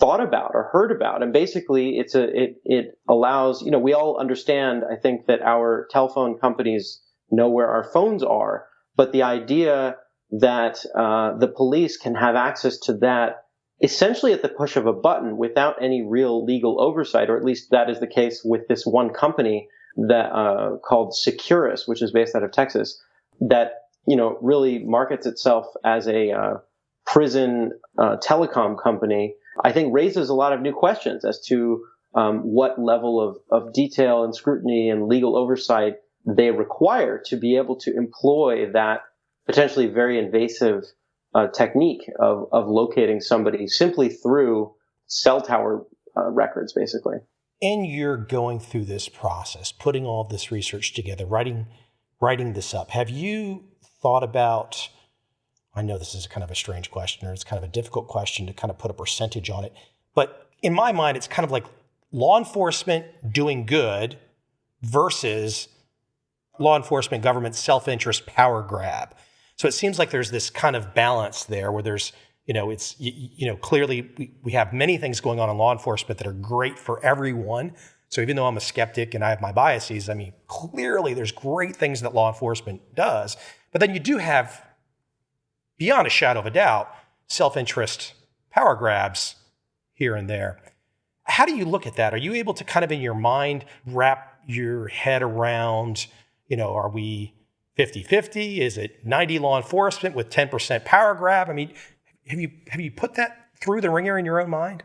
thought about or heard about. And basically, it allows, we all understand, I think, that our telephone companies know where our phones are, but the idea that the police can have access to that essentially at the push of a button without any real legal oversight, or at least that is the case with this one company that called Securus, which is based out of Texas, that really markets itself as a prison telecom company, I think raises a lot of new questions as to what level of detail and scrutiny and legal oversight they require to be able to employ that potentially very invasive technique of locating somebody simply through cell tower records, basically.
And you're going through this process, putting all of this research together, writing this up. Have you thought about, I know this is kind of a strange question, or it's kind of a difficult question to kind of put a percentage on it, but in my mind, it's kind of like law enforcement doing good versus law enforcement, government self-interest power grab. So it seems like there's this kind of balance there where there's, clearly we have many things going on in law enforcement that are great for everyone. So even though I'm a skeptic and I have my biases, I mean, clearly there's great things that law enforcement does. But then you do have, beyond a shadow of a doubt, self-interest power grabs here and there. How do you look at that? Are you able to kind of in your mind wrap your head around, are we 50-50? Is it 90 law enforcement with 10% power grab? I mean, have you put that through the ringer in your own mind?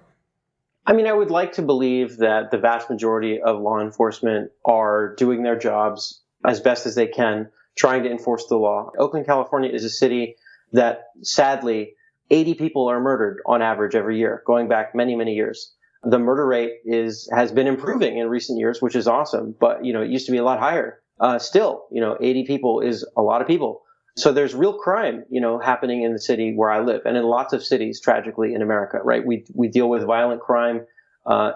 I mean, I would like to believe that the vast majority of law enforcement are doing their jobs as best as they can, trying to enforce the law. Oakland, California is a city that sadly 80 people are murdered on average every year, going back many, many years. The murder rate has been improving in recent years, which is awesome. But, it used to be a lot higher. Still, 80 people is a lot of people. So there's real crime, happening in the city where I live, and in lots of cities, tragically, in America, right? We deal with violent crime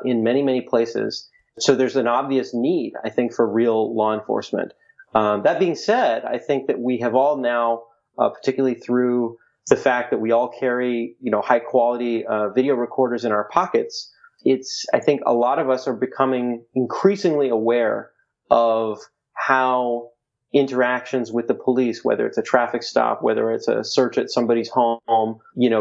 in many, many places. So there's an obvious need, I think, for real law enforcement. That being said, I think that we have all now, particularly through the fact that we all carry, high quality video recorders in our pockets, I think a lot of us are becoming increasingly aware of how interactions with the police, whether it's a traffic stop, whether it's a search at somebody's home,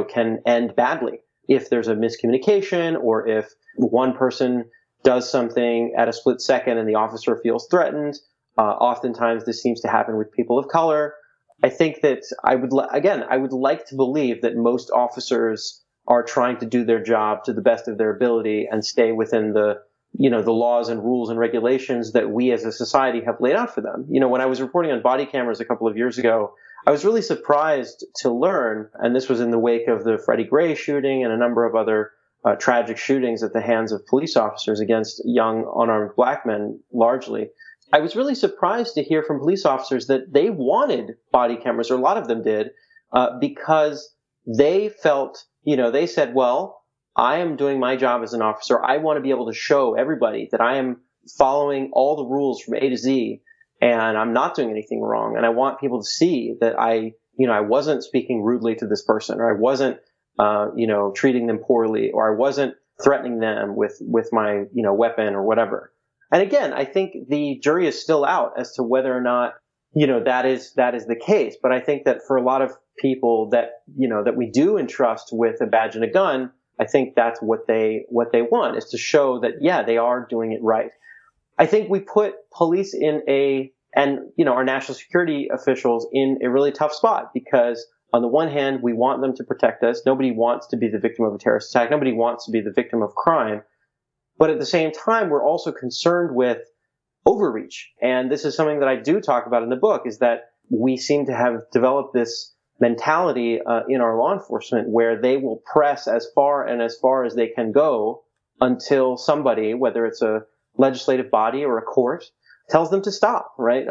can end badly if there's a miscommunication, or if one person does something at a split second and the officer feels threatened. Oftentimes this seems to happen with people of color. I think that I would like to believe that most officers are trying to do their job to the best of their ability and stay within the laws and rules and regulations that we as a society have laid out for them. When I was reporting on body cameras a couple of years ago, I was really surprised to learn, and this was in the wake of the Freddie Gray shooting and a number of other tragic shootings at the hands of police officers against young unarmed black men largely. I was really surprised to hear from police officers that they wanted body cameras, or a lot of them did, because they felt, they said, well, I am doing my job as an officer. I want to be able to show everybody that I am following all the rules from A to Z, and I'm not doing anything wrong. And I want people to see that I wasn't speaking rudely to this person, or I wasn't, treating them poorly, or I wasn't threatening them with my, weapon or whatever. And again, I think the jury is still out as to whether or not, that is the case. But I think that for a lot of people that we do entrust with a badge and a gun, I think that's what they want, is to show that, yeah, they are doing it right. I think we put police and our national security officials in a really tough spot, because on the one hand, we want them to protect us. Nobody wants to be the victim of a terrorist attack. Nobody wants to be the victim of crime. But at the same time, we're also concerned with overreach. And this is something that I do talk about in the book, is that we seem to have developed this mentality in our law enforcement where they will press as far as they can go until somebody, whether it's a legislative body or a court, tells them to stop, right?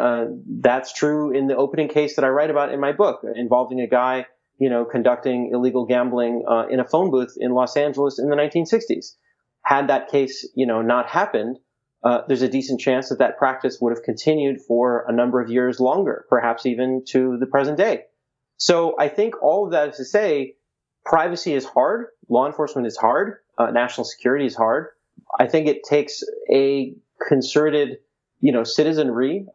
That's true in the opening case that I write about in my book, involving a guy, conducting illegal gambling in a phone booth in Los Angeles in the 1960s. Had that case, not happened, there's a decent chance that practice would have continued for a number of years longer, perhaps even to the present day. So I think all of that is to say, privacy is hard, law enforcement is hard, national security is hard. I think it takes a concerted, citizenry,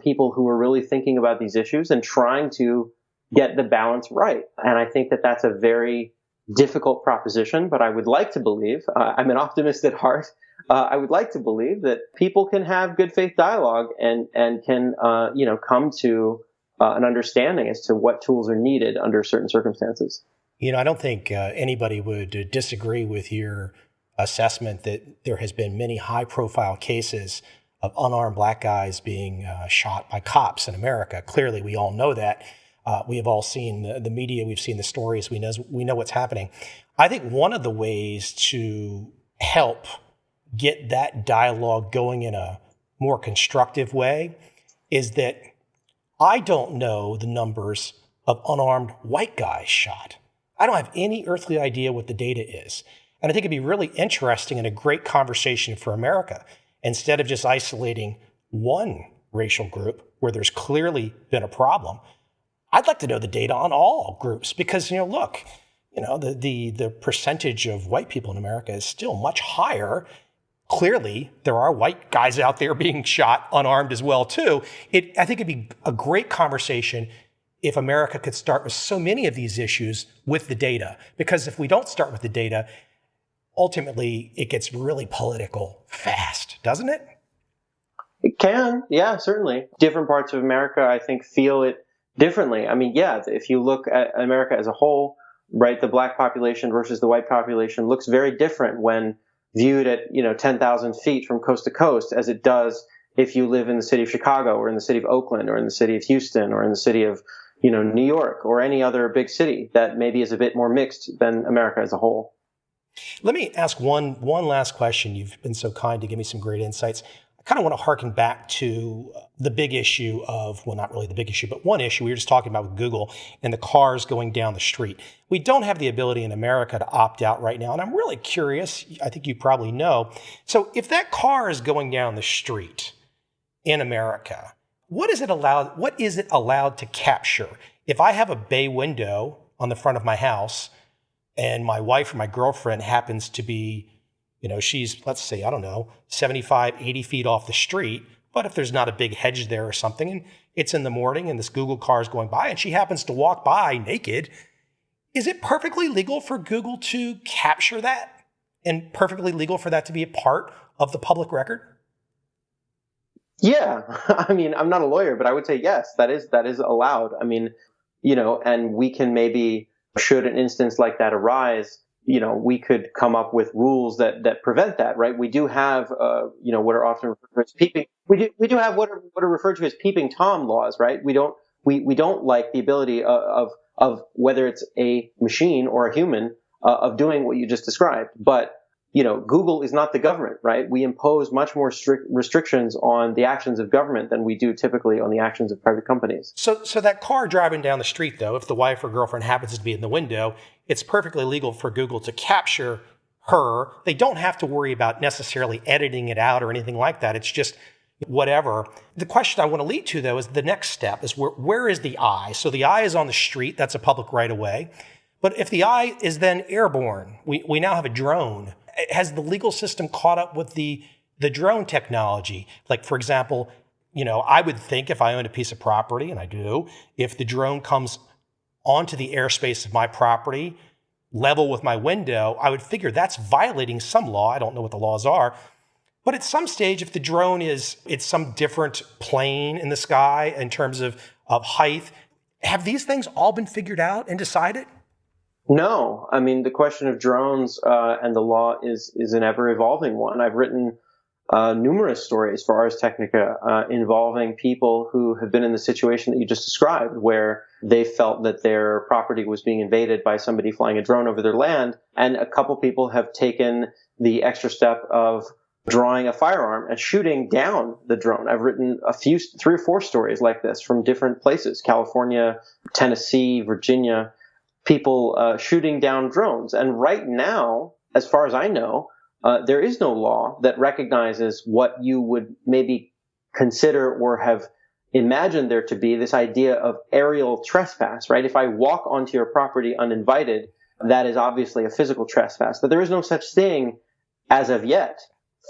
people who are really thinking about these issues and trying to get the balance right. And I think that that's a very difficult proposition, but I would like to believe, I'm an optimist at heart, I would like to believe that people can have good faith dialogue and can, come to an understanding as to what tools are needed under certain circumstances.
I don't think anybody would disagree with your assessment that there has been many high-profile cases of unarmed black guys being shot by cops in America. Clearly, we all know that. We have all seen the media. We've seen the stories. We know what's happening. I think one of the ways to help get that dialogue going in a more constructive way is that I don't know the numbers of unarmed white guys shot. I don't have any earthly idea what the data is. And I think it'd be really interesting and a great conversation for America, instead of just isolating one racial group where there's clearly been a problem. I'd like to know the data on all groups, because, the percentage of white people in America is still much higher. Clearly, there are white guys out there being shot unarmed as well, too. I think it'd be a great conversation if America could start with so many of these issues with the data. Because if we don't start with the data, ultimately it gets really political fast, doesn't it?
It can, yeah, certainly. Different parts of America, I think, feel it differently. I mean, yeah, if you look at America as a whole, right, the black population versus the white population looks very different when viewed at 10,000 feet from coast to coast, as it does if you live in the city of Chicago or in the city of Oakland or in the city of Houston or in the city of New York or any other big city that maybe is a bit more mixed than America as a whole.
Let me ask one last question. You've been so kind to give me some great insights. I kind of want to harken back to the big issue of, well, not really the big issue, but one issue we were just talking about with Google and the cars going down the street. We don't have the ability in America to opt out right now. And I'm really curious, I think you probably know. So if that car is going down the street in America, what is it allowed to capture? If I have a bay window on the front of my house and my wife or my girlfriend happens to be, she's, let's say, 75, 80 feet off the street, but if there's not a big hedge there or something, and it's in the morning and this Google car is going by and she happens to walk by naked, is it perfectly legal for Google to capture that and perfectly legal for that to be a part of the public record?
Yeah. I mean, I'm not a lawyer, but I would say yes, that is allowed. I mean, and we can maybe, should an instance like that arise, we could come up with rules that prevent that, right? We do have, what are often referred to as peeping. We do have what are referred to as peeping Tom laws, right? We don't like the ability of whether it's a machine or a human of doing what you just described. But Google is not the government, right? We impose much more strict restrictions on the actions of government than we do typically on the actions of private companies.
So that car driving down the street, though, if the wife or girlfriend happens to be in the window, it's perfectly legal for Google to capture her. They don't have to worry about necessarily editing it out or anything like that. It's just whatever. The question I want to lead to, though, is the next step is where is the eye? So the eye is on the street. That's a public right of way. But if the eye is then airborne, we now have a drone. Has the legal system caught up with the drone technology? Like, for example, I would think if I owned a piece of property, and I do, if the drone comes onto the airspace of my property, level with my window, I would figure that's violating some law. I don't know what the laws are. But at some stage, if the drone it's some different plane in the sky in terms of height, have these things all been figured out and decided?
No, I mean, the question of drones and the law is an ever-evolving one. I've written numerous stories for Ars Technica involving people who have been in the situation that you just described, where they felt that their property was being invaded by somebody flying a drone over their land, and a couple people have taken the extra step of drawing a firearm and shooting down the drone. I've written 3 or 4 stories like this from different places: California, Tennessee, Virginia. People shooting down drones. And right now, as far as I know, there is no law that recognizes what you would maybe consider or have imagined there to be, this idea of aerial trespass, right? If I walk onto your property uninvited, that is obviously a physical trespass. But there is no such thing as of yet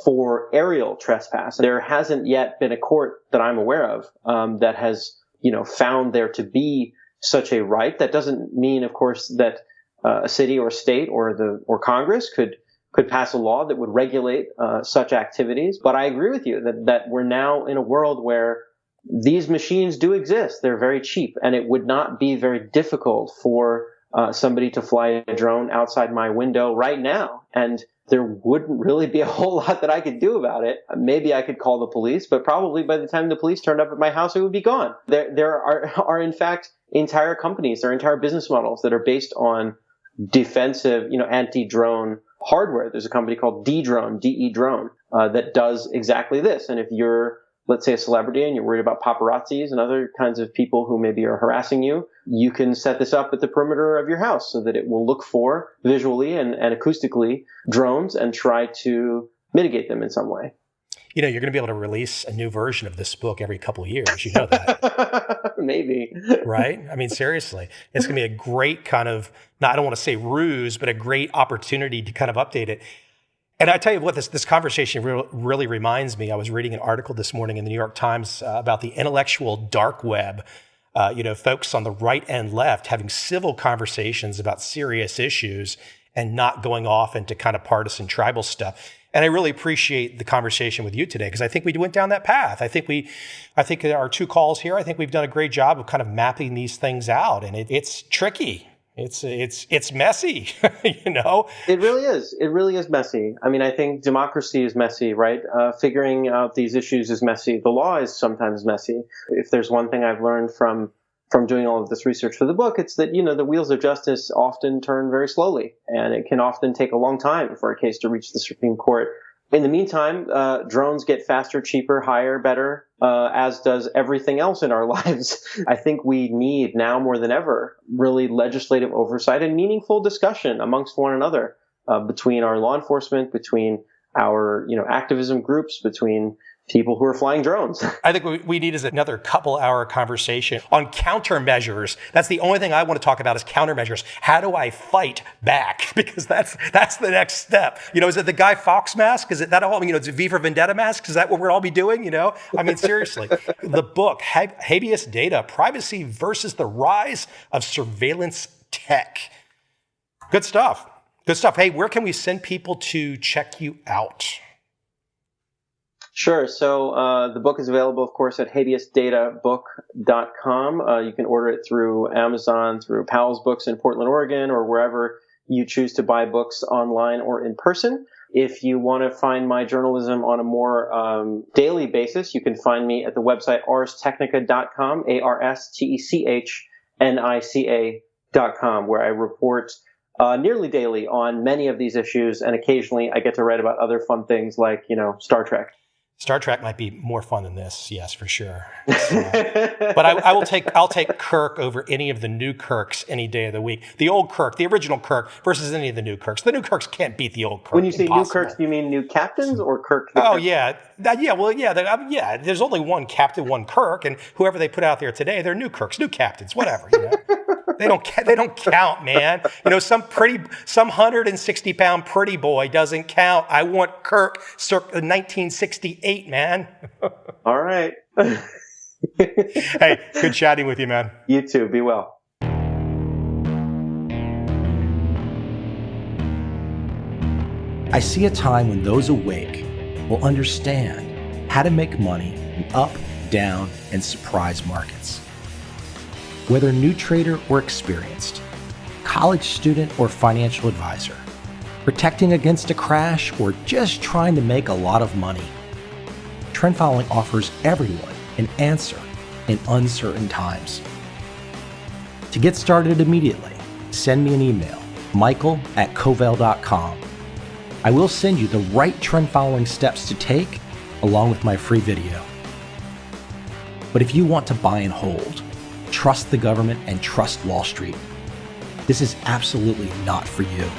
for aerial trespass. There hasn't yet been a court that I'm aware of that has, found there to be such a right. That doesn't mean, of course, that a city or state or Congress could pass a law that would regulate such activities. But I agree with you that we're now in a world where these machines do exist. They're very cheap, and it would not be very difficult for somebody to fly a drone outside my window right now. And there wouldn't really be a whole lot that I could do about it. Maybe I could call the police, but probably by the time the police turned up at my house, it would be gone. There are in fact entire companies, there are entire business models that are based on defensive, anti-drone hardware. There's a company called D-Drone, D-E-Drone, that does exactly this. And if you're, let's say, a celebrity and you're worried about paparazzis and other kinds of people who maybe are harassing you, you can set this up at the perimeter of your house so that it will look for visually and acoustically drones and try to mitigate them in some way.
You're going to be able to release a new version of this book every couple of years. You know that.
Maybe.
Right? I mean, seriously. It's going to be a great kind of, I don't want to say ruse, but a great opportunity to kind of update it. And I tell you what, this conversation really reminds me. I was reading an article this morning in the New York Times about the intellectual dark web. Folks on the right and left having civil conversations about serious issues and not going off into kind of partisan tribal stuff. And I really appreciate the conversation with you today because I think we went down that path. I think our 2 calls here, I think we've done a great job of kind of mapping these things out, and it's tricky. It's messy, It
really is. It really is messy. I mean, I think democracy is messy, right? Figuring out these issues is messy. The law is sometimes messy. If there's one thing I've learned from doing all of this research for the book, it's that, the wheels of justice often turn very slowly, and it can often take a long time for a case to reach the Supreme Court. In the meantime, drones get faster, cheaper, higher, better, as does everything else in our lives. I think we need now more than ever really legislative oversight and meaningful discussion amongst one another, between our law enforcement, between our activism groups, between people who are flying drones.
I think what we need is another couple-hour conversation on countermeasures. That's the only thing I want to talk about is countermeasures. How do I fight back? Because that's the next step. Is it the Guy Fawkes mask? Is it that all? It's a V for Vendetta mask? Is that what we'll all be doing? Seriously. The book, Habeas Data, Privacy versus the Rise of Surveillance Tech. Good stuff. Good stuff. Hey, where can we send people to check you out?
Sure. So the book is available, of course, at habeasdatabook.com. You can order it through Amazon, through Powell's Books in Portland, Oregon, or wherever you choose to buy books online or in person. If you want to find my journalism on a more daily basis, you can find me at the website arstechnica.com, arstechnica.com, where I report nearly daily on many of these issues, and occasionally I get to write about other fun things like, Star Trek.
Star Trek might be more fun than this, yes, for sure. But I'll take Kirk over any of the new Kirks any day of the week. The old Kirk, the original Kirk, versus any of the new Kirks. The new Kirks can't beat the old Kirk.
When you say
Impossible.
new Kirks, do you mean new captains or Kirk?
Oh, yeah. There's only one captain, one Kirk, and whoever they put out there today, they're new Kirks, new captains, whatever. They don't count, man. Some 160-pound pretty boy doesn't count. I want Kirk circa 1968, man.
All right.
Hey, good chatting with you, man.
You too. Be well.
I see a time when those awake will understand how to make money in up, down, and surprise markets. Whether new trader or experienced, college student or financial advisor, protecting against a crash or just trying to make a lot of money, trend following offers everyone an answer in uncertain times. To get started immediately, send me an email, michael@covel.com. I will send you the right trend following steps to take along with my free video. But if you want to buy and hold, trust the government and trust Wall Street, this is absolutely not for you.